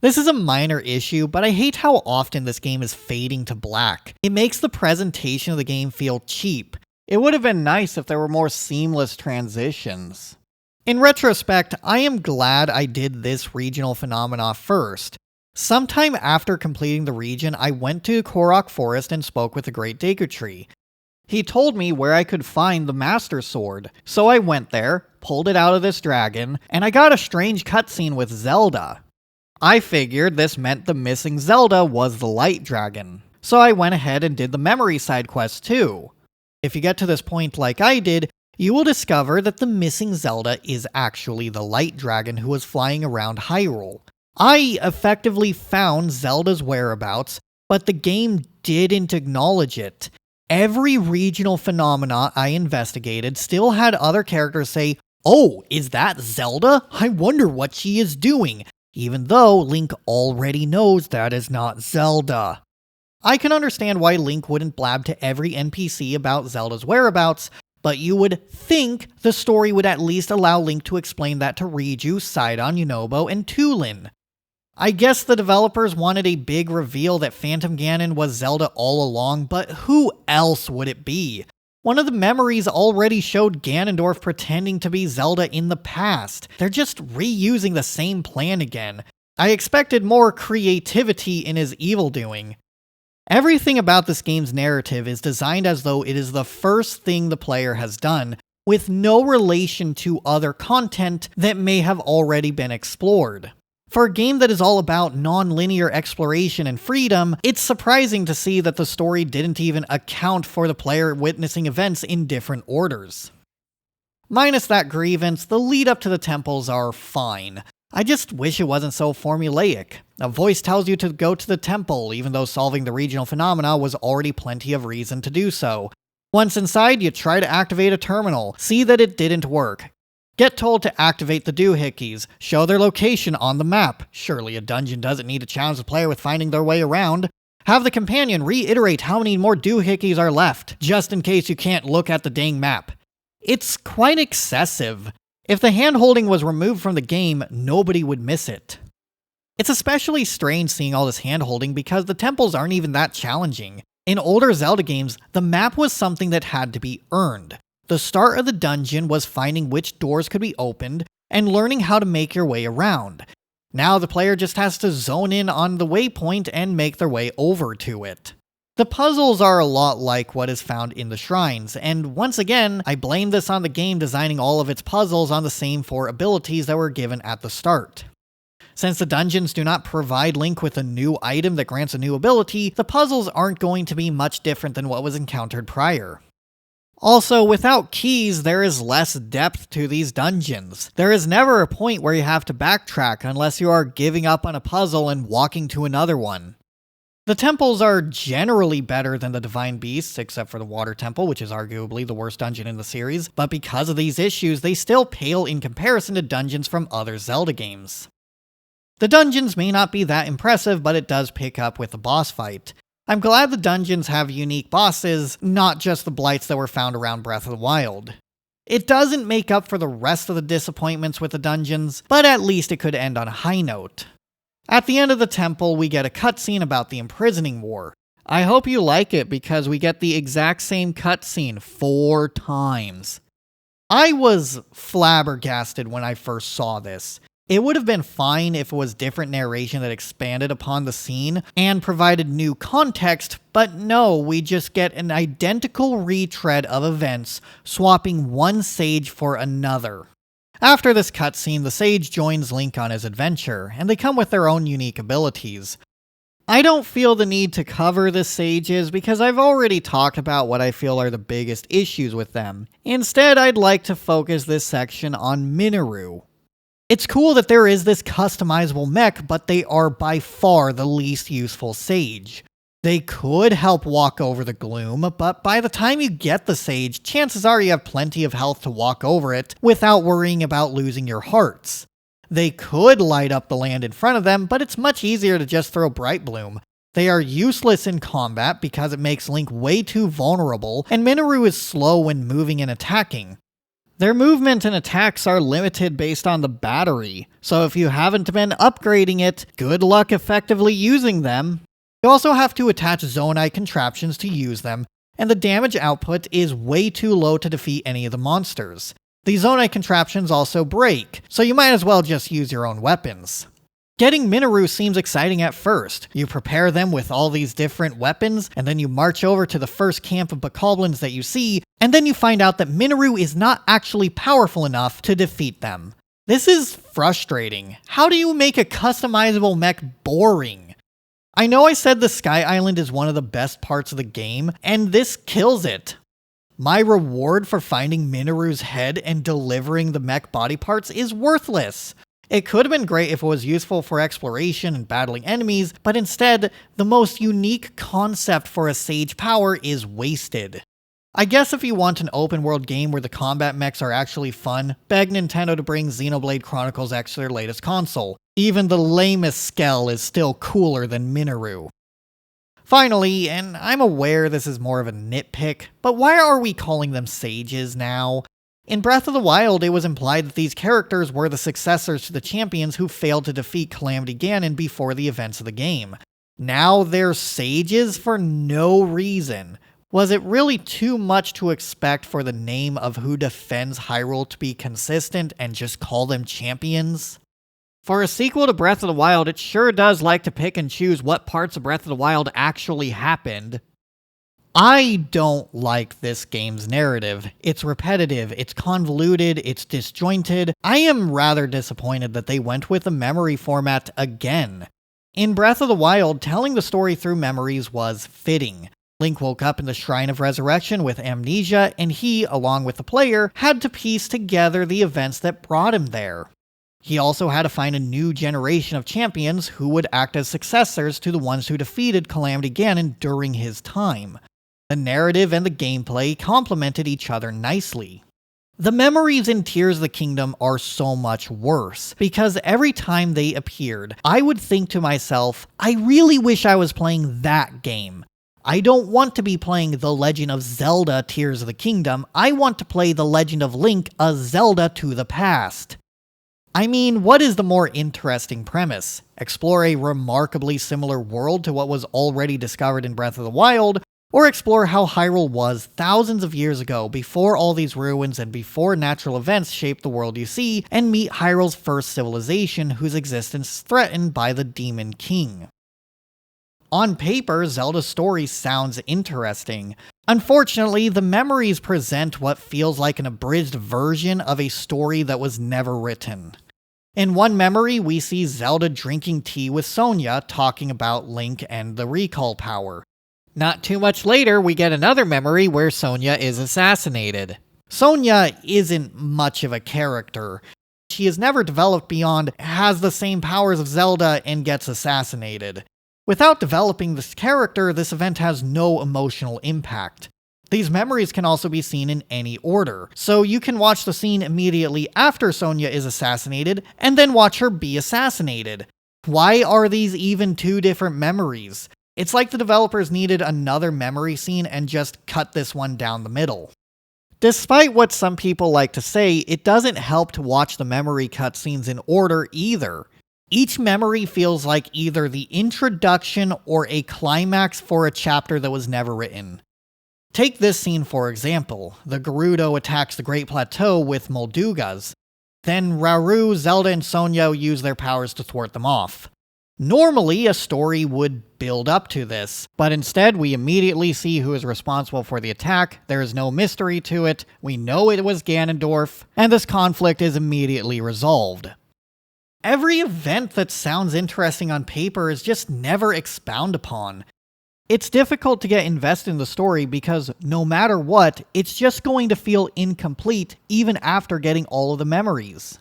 This is a minor issue, but I hate how often this game is fading to black. It makes the presentation of the game feel cheap. It would have been nice if there were more seamless transitions. In retrospect, I am glad I did this regional phenomena first. Sometime after completing the region, I went to Korok Forest and spoke with the Great Deku Tree. He told me where I could find the Master Sword, so I went there, pulled it out of this dragon, and I got a strange cutscene with Zelda. I figured this meant the missing Zelda was the Light Dragon, so I went ahead and did the memory side quest too. If you get to this point like I did, you will discover that the missing Zelda is actually the Light Dragon who was flying around Hyrule. I effectively found Zelda's whereabouts, but the game didn't acknowledge it. Every regional phenomena I investigated still had other characters say, "Oh, is that Zelda? I wonder what she is doing," even though Link already knows that is not Zelda. I can understand why Link wouldn't blab to every NPC about Zelda's whereabouts, but you would think the story would at least allow Link to explain that to Riju, Sidon, Yunobo, and Tulin. I guess the developers wanted a big reveal that Phantom Ganon was Zelda all along, but who else would it be? One of the memories already showed Ganondorf pretending to be Zelda in the past. They're just reusing the same plan again. I expected more creativity in his evil doing. Everything about this game's narrative is designed as though it is the first thing the player has done, with no relation to other content that may have already been explored. For a game that is all about non-linear exploration and freedom, it's surprising to see that the story didn't even account for the player witnessing events in different orders. Minus that grievance, the lead up to the temples are fine. I just wish it wasn't so formulaic. A voice tells you to go to the temple, even though solving the regional phenomena was already plenty of reason to do so. Once inside, you try to activate a terminal, see that it didn't work. Get told to activate the doohickeys, show their location on the map. Surely a dungeon doesn't need to challenge the player with finding their way around. Have the companion reiterate how many more doohickeys are left, just in case you can't look at the dang map. It's quite excessive. If the hand-holding was removed from the game, nobody would miss it. It's especially strange seeing all this hand-holding because the temples aren't even that challenging. In older Zelda games, the map was something that had to be earned. The start of the dungeon was finding which doors could be opened and learning how to make your way around. Now the player just has to zone in on the waypoint and make their way over to it. The puzzles are a lot like what is found in the shrines, and once again, I blame this on the game designing all of its puzzles on the same 4 abilities that were given at the start. Since the dungeons do not provide Link with a new item that grants a new ability, the puzzles aren't going to be much different than what was encountered prior. Also, without keys, there is less depth to these dungeons. There is never a point where you have to backtrack unless you are giving up on a puzzle and walking to another one. The temples are generally better than the Divine Beasts, except for the Water Temple, which is arguably the worst dungeon in the series, but because of these issues, they still pale in comparison to dungeons from other Zelda games. The dungeons may not be that impressive, but it does pick up with the boss fight. I'm glad the dungeons have unique bosses, not just the blights that were found around Breath of the Wild. It doesn't make up for the rest of the disappointments with the dungeons, but at least it could end on a high note. At the end of the temple, we get a cutscene about the imprisoning war. I hope you like it because we get the exact same cutscene 4 times. I was flabbergasted when I first saw this. It would have been fine if it was different narration that expanded upon the scene and provided new context, but no, we just get an identical retread of events, swapping one sage for another. After this cutscene, the sage joins Link on his adventure, and they come with their own unique abilities. I don't feel the need to cover the sages because I've already talked about what I feel are the biggest issues with them. Instead, I'd like to focus this section on Minoru. It's cool that there is this customizable mech, but they are by far the least useful sage. They could help walk over the gloom, but by the time you get the sage, chances are you have plenty of health to walk over it without worrying about losing your hearts. They could light up the land in front of them, but it's much easier to just throw Bright Bloom. They are useless in combat because it makes Link way too vulnerable, and Minoru is slow when moving and attacking. Their movement and attacks are limited based on the battery, so if you haven't been upgrading it, good luck effectively using them. You also have to attach Zonai contraptions to use them, and the damage output is way too low to defeat any of the monsters. The Zonai contraptions also break, so you might as well just use your own weapons. Getting Minoru seems exciting at first. You prepare them with all these different weapons, and then you march over to the first camp of bokoblins that you see, and then you find out that Minoru is not actually powerful enough to defeat them. This is frustrating. How do you make a customizable mech boring? I know I said the Sky Island is one of the best parts of the game, and this kills it. My reward for finding Minoru's head and delivering the mech body parts is worthless. It could have been great if it was useful for exploration and battling enemies, but instead, the most unique concept for a sage power is wasted. I guess if you want an open world game where the combat mechs are actually fun, beg Nintendo to bring Xenoblade Chronicles X to their latest console. Even the lamest Skell is still cooler than Minoru. Finally, and I'm aware this is more of a nitpick, but why are we calling them sages now? In Breath of the Wild, it was implied that these characters were the successors to the champions who failed to defeat Calamity Ganon before the events of the game. Now they're sages for no reason. Was it really too much to expect for the name of who defends Hyrule to be consistent and just call them champions? For a sequel to Breath of the Wild, it sure does like to pick and choose what parts of Breath of the Wild actually happened. I don't like this game's narrative. It's repetitive, it's convoluted, it's disjointed. I am rather disappointed that they went with the memory format again. In Breath of the Wild, telling the story through memories was fitting. Link woke up in the Shrine of Resurrection with amnesia, and he, along with the player, had to piece together the events that brought him there. He also had to find a new generation of champions who would act as successors to the ones who defeated Calamity Ganon during his time. The narrative and the gameplay complemented each other nicely. The memories in Tears of the Kingdom are so much worse, because every time they appeared, I would think to myself, I really wish I was playing that game. I don't want to be playing The Legend of Zelda Tears of the Kingdom, I want to play The Legend of Link, a Zelda to the past. I mean, what is the more interesting premise? Explore a remarkably similar world to what was already discovered in Breath of the Wild, or explore how Hyrule was thousands of years ago before all these ruins and before natural events shaped the world you see, and meet Hyrule's first civilization whose existence is threatened by the Demon King. On paper, Zelda's story sounds interesting. Unfortunately, the memories present what feels like an abridged version of a story that was never written. In one memory, we see Zelda drinking tea with Sonia, talking about Link and the recall power. Not too much later, we get another memory where Sonia is assassinated. Sonia isn't much of a character. She is never developed beyond has the same powers of Zelda and gets assassinated. Without developing this character, this event has no emotional impact. These memories can also be seen in any order, so you can watch the scene immediately after Sonia is assassinated, and then watch her be assassinated. Why are these even two different memories? It's like the developers needed another memory scene and just cut this one down the middle. Despite what some people like to say, it doesn't help to watch the memory cutscenes in order either. Each memory feels like either the introduction or a climax for a chapter that was never written. Take this scene for example. The Gerudo attacks the Great Plateau with Moldugas. Then Rauru, Zelda, and Sonia use their powers to thwart them off. Normally, a story would build up to this, but instead we immediately see who is responsible for the attack, there is no mystery to it, we know it was Ganondorf, and this conflict is immediately resolved. Every event that sounds interesting on paper is just never expounded upon. It's difficult to get invested in the story because no matter what, it's just going to feel incomplete even after getting all of the memories.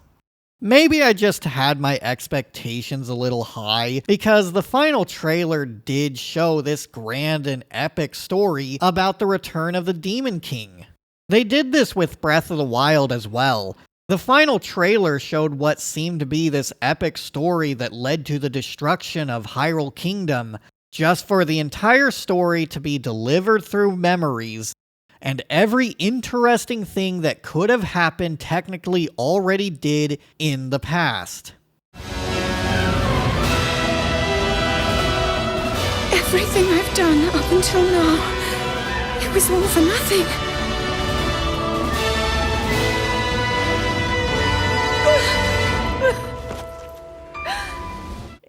Maybe I just had my expectations a little high, because the final trailer did show this grand and epic story about the return of the Demon King. They did this with Breath of the Wild as well. The final trailer showed what seemed to be this epic story that led to the destruction of Hyrule Kingdom, just for the entire story to be delivered through memories, and every interesting thing that could have happened technically already did in the past. Everything I've done up until now, it was all for nothing.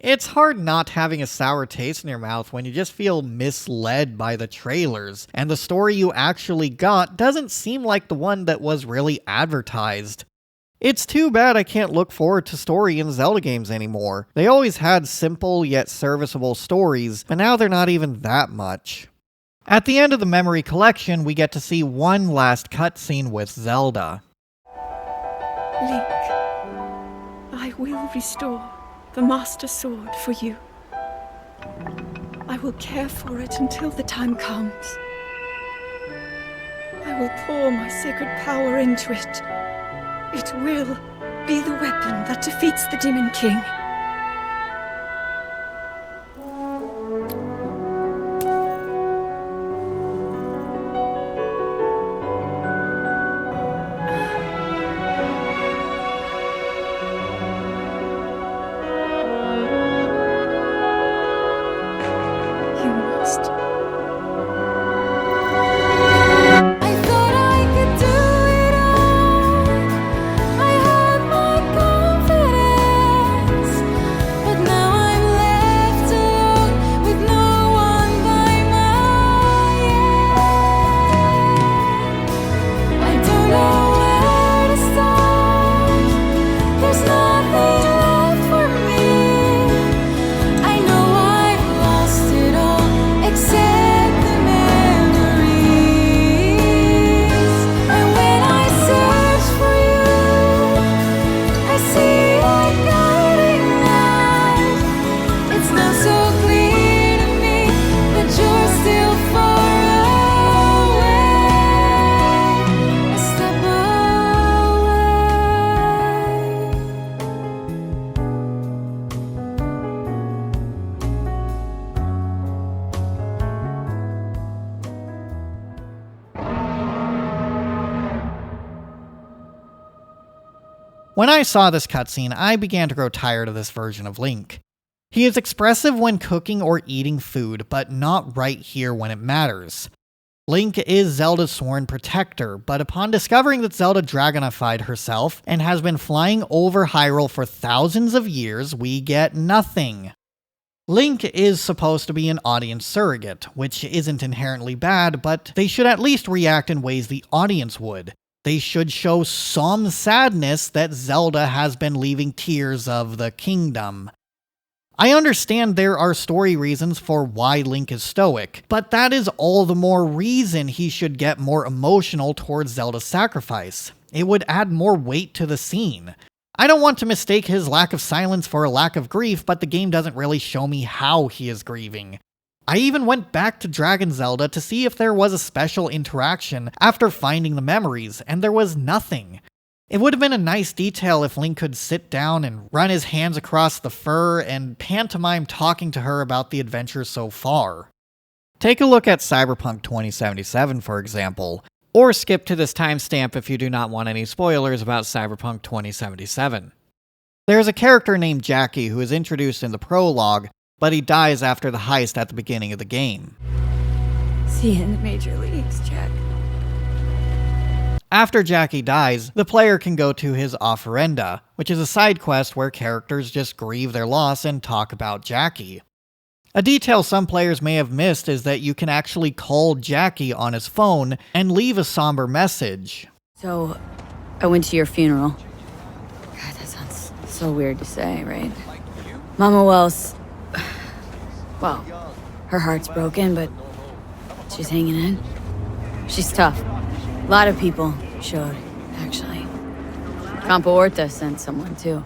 It's hard not having a sour taste in your mouth when you just feel misled by the trailers, and the story you actually got doesn't seem like the one that was really advertised. It's too bad I can't look forward to story in Zelda games anymore. They always had simple yet serviceable stories, but now they're not even that much. At the end of the memory collection, we get to see one last cutscene with Zelda. Link, I will restore the Master Sword for you. I will care for it until the time comes. I will pour my sacred power into it. It will be the weapon that defeats the Demon King. When I saw this cutscene, I began to grow tired of this version of Link. He is expressive when cooking or eating food, but not right here when it matters. Link is Zelda's sworn protector, but upon discovering that Zelda dragonified herself and has been flying over Hyrule for thousands of years, we get nothing. Link is supposed to be an audience surrogate, which isn't inherently bad, but they should at least react in ways the audience would. They should show some sadness that Zelda has been leaving tears of the kingdom. I understand there are story reasons for why Link is stoic, but that is all the more reason he should get more emotional towards Zelda's sacrifice. It would add more weight to the scene. I don't want to mistake his lack of silence for a lack of grief, but the game doesn't really show me how he is grieving. I even went back to Dragon Zelda to see if there was a special interaction after finding the memories, and there was nothing. It would have been a nice detail if Link could sit down and run his hands across the fur and pantomime talking to her about the adventure so far. Take a look at Cyberpunk 2077, for example. Or skip to this timestamp if you do not want any spoilers about Cyberpunk 2077. There is a character named Jackie who is introduced in the prologue, but he dies after the heist at the beginning of the game. See you in the major leagues, Jack. After Jackie dies, the player can go to his offerenda, which is a side quest where characters just grieve their loss and talk about Jackie. A detail some players may have missed is that you can actually call Jackie on his phone and leave a somber message. So, I went to your funeral. God, that sounds so weird to say, right? Mama Wells, well, her heart's broken, but she's hanging in. She's tough. A lot of people showed, actually. Campo Horta sent someone, too.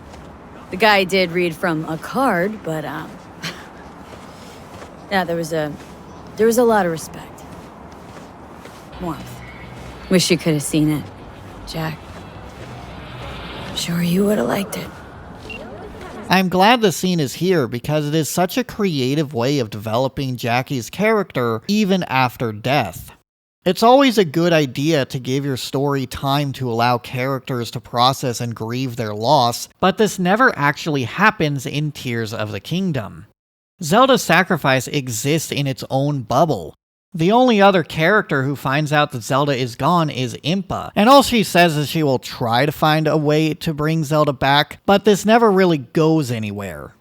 The guy did read from a card, but, yeah, there was a lot of respect. Warmth. Wish you could have seen it, Jack. Sure you would have liked it. I'm glad the scene is here because it is such a creative way of developing Jackie's character even after death. It's always a good idea to give your story time to allow characters to process and grieve their loss, but this never actually happens in Tears of the Kingdom. Zelda's sacrifice exists in its own bubble. The only other character who finds out that Zelda is gone is Impa, and all she says is she will try to find a way to bring Zelda back, but this never really goes anywhere.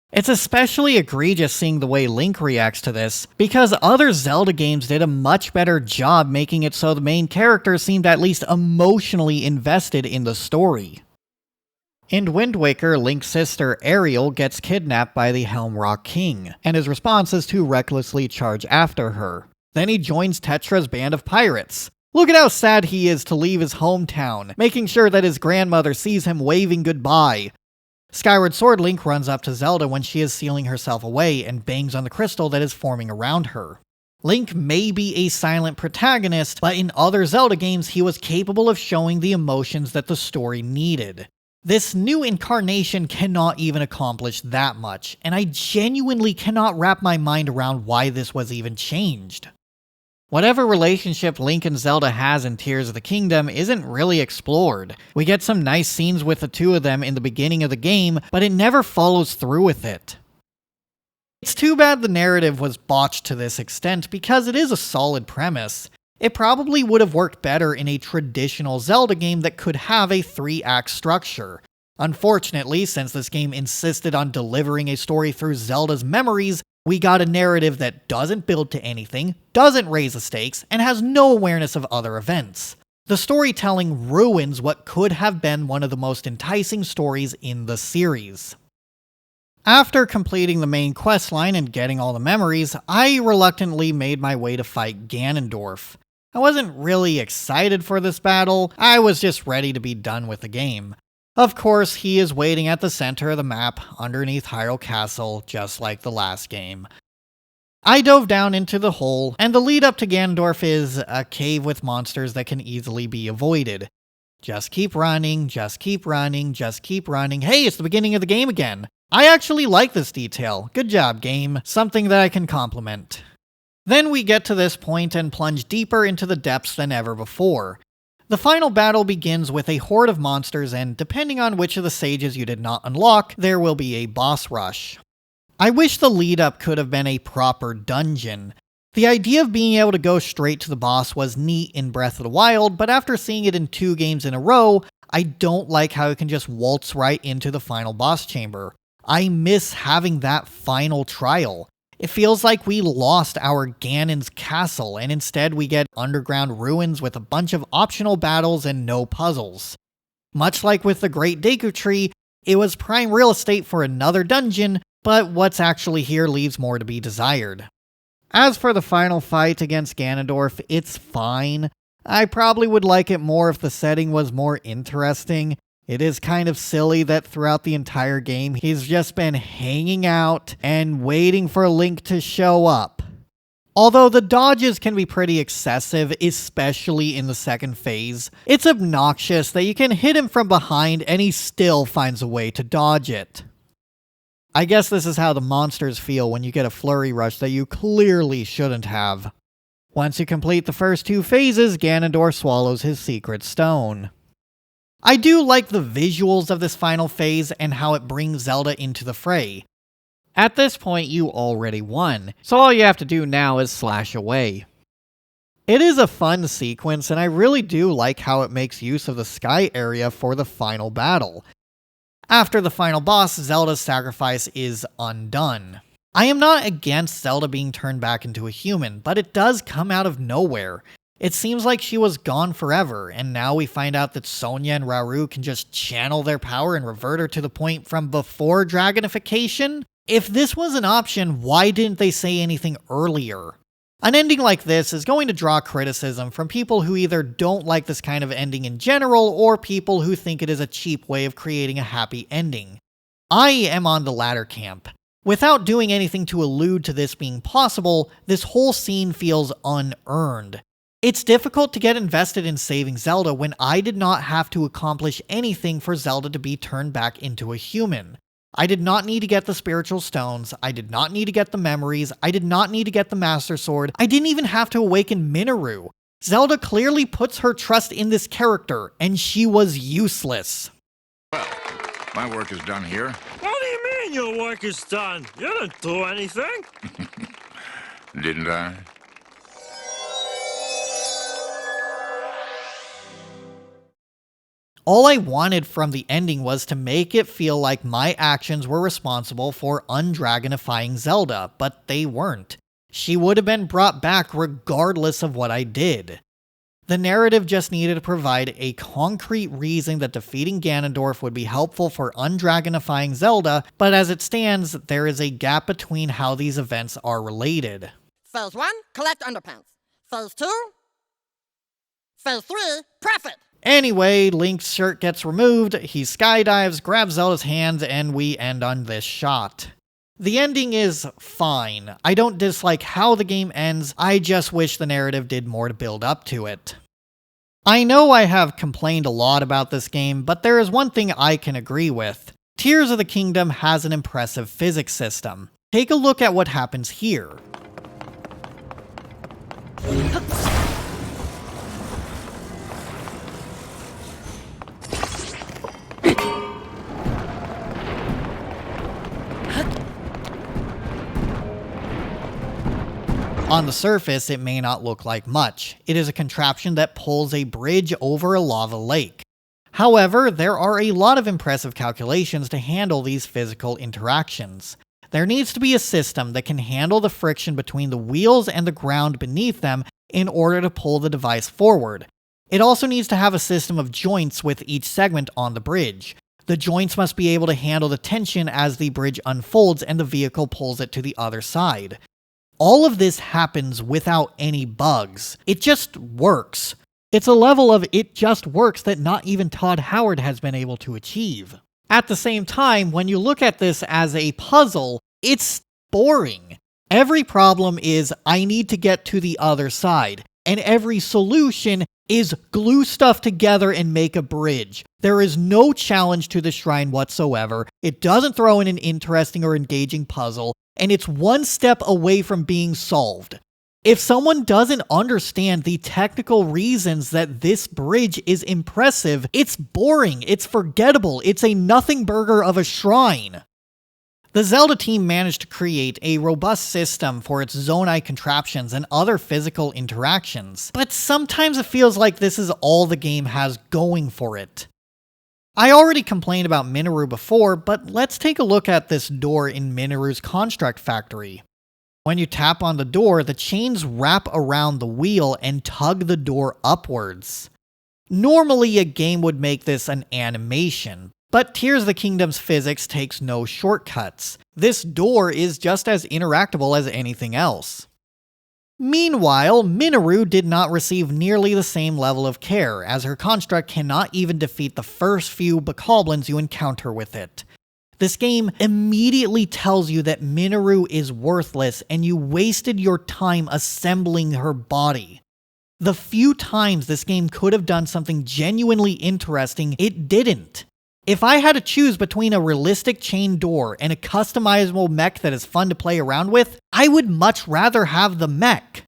It's especially egregious seeing the way Link reacts to this, because other Zelda games did a much better job making it so the main character seemed at least emotionally invested in the story. In Wind Waker, Link's sister Ariel gets kidnapped by the Helm Rock King, and his response is to recklessly charge after her. Then he joins Tetra's band of pirates. Look at how sad he is to leave his hometown, making sure that his grandmother sees him waving goodbye. Skyward Sword Link runs up to Zelda when she is sealing herself away and bangs on the crystal that is forming around her. Link may be a silent protagonist, but in other Zelda games he was capable of showing the emotions that the story needed. This new incarnation cannot even accomplish that much, and I genuinely cannot wrap my mind around why this was even changed. Whatever relationship Link and Zelda has in Tears of the Kingdom isn't really explored. We get some nice scenes with the two of them in the beginning of the game, but it never follows through with it. It's too bad the narrative was botched to this extent because it is a solid premise. It probably would have worked better in a traditional Zelda game that could have a 3-act structure. Unfortunately, since this game insisted on delivering a story through Zelda's memories, we got a narrative that doesn't build to anything, doesn't raise the stakes, and has no awareness of other events. The storytelling ruins what could have been one of the most enticing stories in the series. After completing the main questline and getting all the memories, I reluctantly made my way to fight Ganondorf. I wasn't really excited for this battle, I was just ready to be done with the game. Of course, he is waiting at the center of the map, underneath Hyrule Castle, just like the last game. I dove down into the hole, and the lead up to Ganondorf is a cave with monsters that can easily be avoided. Just keep running, just keep running, just keep running. Hey, it's the beginning of the game again! I actually like this detail. Good job, game. Something that I can compliment. Then we get to this point and plunge deeper into the depths than ever before. The final battle begins with a horde of monsters, and depending on which of the sages you did not unlock, there will be a boss rush. I wish the lead up could have been a proper dungeon. The idea of being able to go straight to the boss was neat in Breath of the Wild, but after seeing it in 2 games in a row, I don't like how it can just waltz right into the final boss chamber. I miss having that final trial. It feels like we lost our Ganon's castle, and instead we get underground ruins with a bunch of optional battles and no puzzles. Much like with the Great Deku Tree, it was prime real estate for another dungeon, but what's actually here leaves more to be desired. As for the final fight against Ganondorf, it's fine. I probably would like it more if the setting was more interesting. It is kind of silly that throughout the entire game, he's just been hanging out and waiting for Link to show up. Although the dodges can be pretty excessive, especially in the second phase, it's obnoxious that you can hit him from behind and he still finds a way to dodge it. I guess this is how the monsters feel when you get a flurry rush that you clearly shouldn't have. Once you complete the first 2 phases, Ganondorf swallows his secret stone. I do like the visuals of this final phase and how it brings Zelda into the fray. At this point, you already won, so all you have to do now is slash away. It is a fun sequence, and I really do like how it makes use of the sky area for the final battle. After the final boss, Zelda's sacrifice is undone. I am not against Zelda being turned back into a human, but it does come out of nowhere. It seems like she was gone forever, and now we find out that Sonia and Rauru can just channel their power and revert her to the point from before dragonification? If this was an option, why didn't they say anything earlier? An ending like this is going to draw criticism from people who either don't like this kind of ending in general, or people who think it is a cheap way of creating a happy ending. I am on the latter camp. Without doing anything to allude to this being possible, this whole scene feels unearned. It's difficult to get invested in saving Zelda when I did not have to accomplish anything for Zelda to be turned back into a human. I did not need to get the spiritual stones, I did not need to get the memories, I did not need to get the Master Sword, I didn't even have to awaken Minoru. Zelda clearly puts her trust in this character, and she was useless. Well, my work is done here. What do you mean your work is done? You didn't do anything. Didn't I? All I wanted from the ending was to make it feel like my actions were responsible for undragonifying Zelda, but they weren't. She would have been brought back regardless of what I did. The narrative just needed to provide a concrete reason that defeating Ganondorf would be helpful for undragonifying Zelda, but as it stands, there is a gap between how these events are related. Phase 1, collect underpants. Phase 2, Phase 3, profit. Anyway, Link's shirt gets removed, he skydives, grabs Zelda's hand, and we end on this shot. The ending is fine. I don't dislike how the game ends, I just wish the narrative did more to build up to it. I know I have complained a lot about this game, but there is one thing I can agree with. Tears of the Kingdom has an impressive physics system. Take a look at what happens here. On the surface, it may not look like much. It is a contraption that pulls a bridge over a lava lake. However, there are a lot of impressive calculations to handle these physical interactions. There needs to be a system that can handle the friction between the wheels and the ground beneath them in order to pull the device forward. It also needs to have a system of joints with each segment on the bridge. The joints must be able to handle the tension as the bridge unfolds and the vehicle pulls it to the other side. All of this happens without any bugs. It just works. It's a level of it just works that not even Todd Howard has been able to achieve. At the same time, when you look at this as a puzzle, it's boring. Every problem is, I need to get to the other side, and every solution is glue stuff together and make a bridge. There is no challenge to the shrine whatsoever, it doesn't throw in an interesting or engaging puzzle, and it's one step away from being solved. If someone doesn't understand the technical reasons that this bridge is impressive, it's boring, it's forgettable, it's a nothing burger of a shrine. The Zelda team managed to create a robust system for its Zonai contraptions and other physical interactions, but sometimes it feels like this is all the game has going for it. I already complained about Minoru before, but let's take a look at this door in Minoru's construct factory. When you tap on the door, the chains wrap around the wheel and tug the door upwards. Normally, a game would make this an animation, but Tears of the Kingdom's physics takes no shortcuts. This door is just as interactable as anything else. Meanwhile, Minoru did not receive nearly the same level of care, as her construct cannot even defeat the first few bokoblins you encounter with it. This game immediately tells you that Minoru is worthless and you wasted your time assembling her body. The few times this game could have done something genuinely interesting, it didn't. If I had to choose between a realistic chain door and a customizable mech that is fun to play around with, I would much rather have the mech.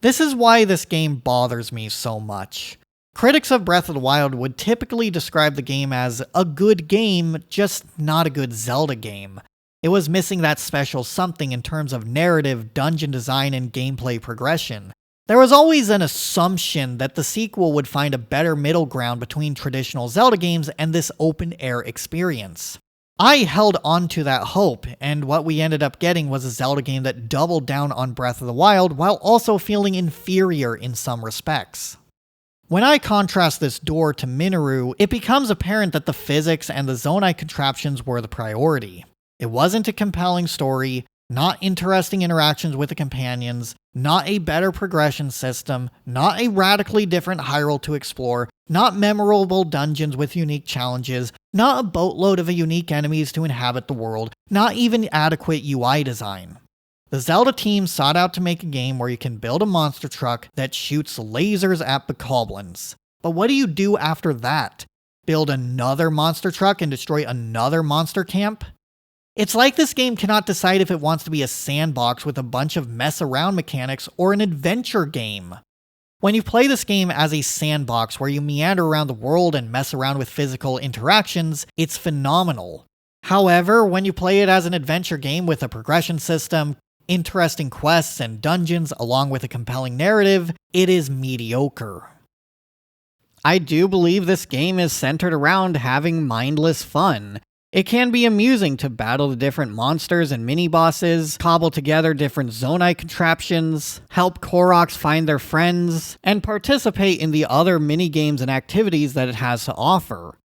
This is why this game bothers me so much. Critics of Breath of the Wild would typically describe the game as a good game, just not a good Zelda game. It was missing that special something in terms of narrative, dungeon design, and gameplay progression. There was always an assumption that the sequel would find a better middle ground between traditional Zelda games and this open-air experience. I held on to that hope, and what we ended up getting was a Zelda game that doubled down on Breath of the Wild while also feeling inferior in some respects. When I contrast this door to Minoru, it becomes apparent that the physics and the Zonai contraptions were the priority. It wasn't a compelling story, not interesting interactions with the companions, not a better progression system, not a radically different Hyrule to explore, not memorable dungeons with unique challenges, not a boatload of unique enemies to inhabit the world, not even adequate UI design. The Zelda team sought out to make a game where you can build a monster truck that shoots lasers at bokoblins. But what do you do after that? Build another monster truck and destroy another monster camp? It's like this game cannot decide if it wants to be a sandbox with a bunch of mess around mechanics or an adventure game. When you play this game as a sandbox where you meander around the world and mess around with physical interactions, it's phenomenal. However, when you play it as an adventure game with a progression system, interesting quests and dungeons along with a compelling narrative, it is mediocre. I do believe this game is centered around having mindless fun. It can be amusing to battle the different monsters and mini-bosses, cobble together different Zonai contraptions, help Koroks find their friends, and participate in the other mini-games and activities that it has to offer.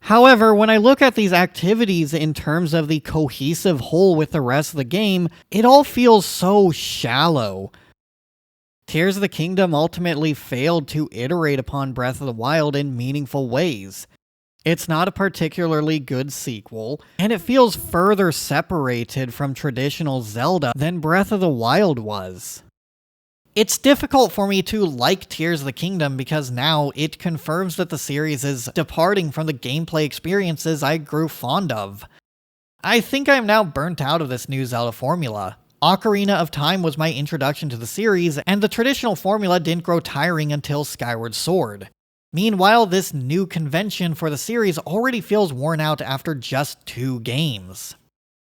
However, when I look at these activities in terms of the cohesive whole with the rest of the game, it all feels so shallow. Tears of the Kingdom ultimately failed to iterate upon Breath of the Wild in meaningful ways. It's not a particularly good sequel, and it feels further separated from traditional Zelda than Breath of the Wild was. It's difficult for me to like Tears of the Kingdom because now it confirms that the series is departing from the gameplay experiences I grew fond of. I think I'm now burnt out of this new Zelda formula. Ocarina of Time was my introduction to the series, and the traditional formula didn't grow tiring until Skyward Sword. Meanwhile, this new convention for the series already feels worn out after just 2 games.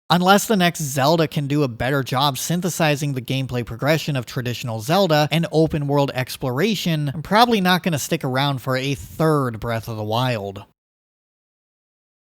Unless the next Zelda can do a better job synthesizing the gameplay progression of traditional Zelda and open world exploration, I'm probably not going to stick around for a third Breath of the Wild.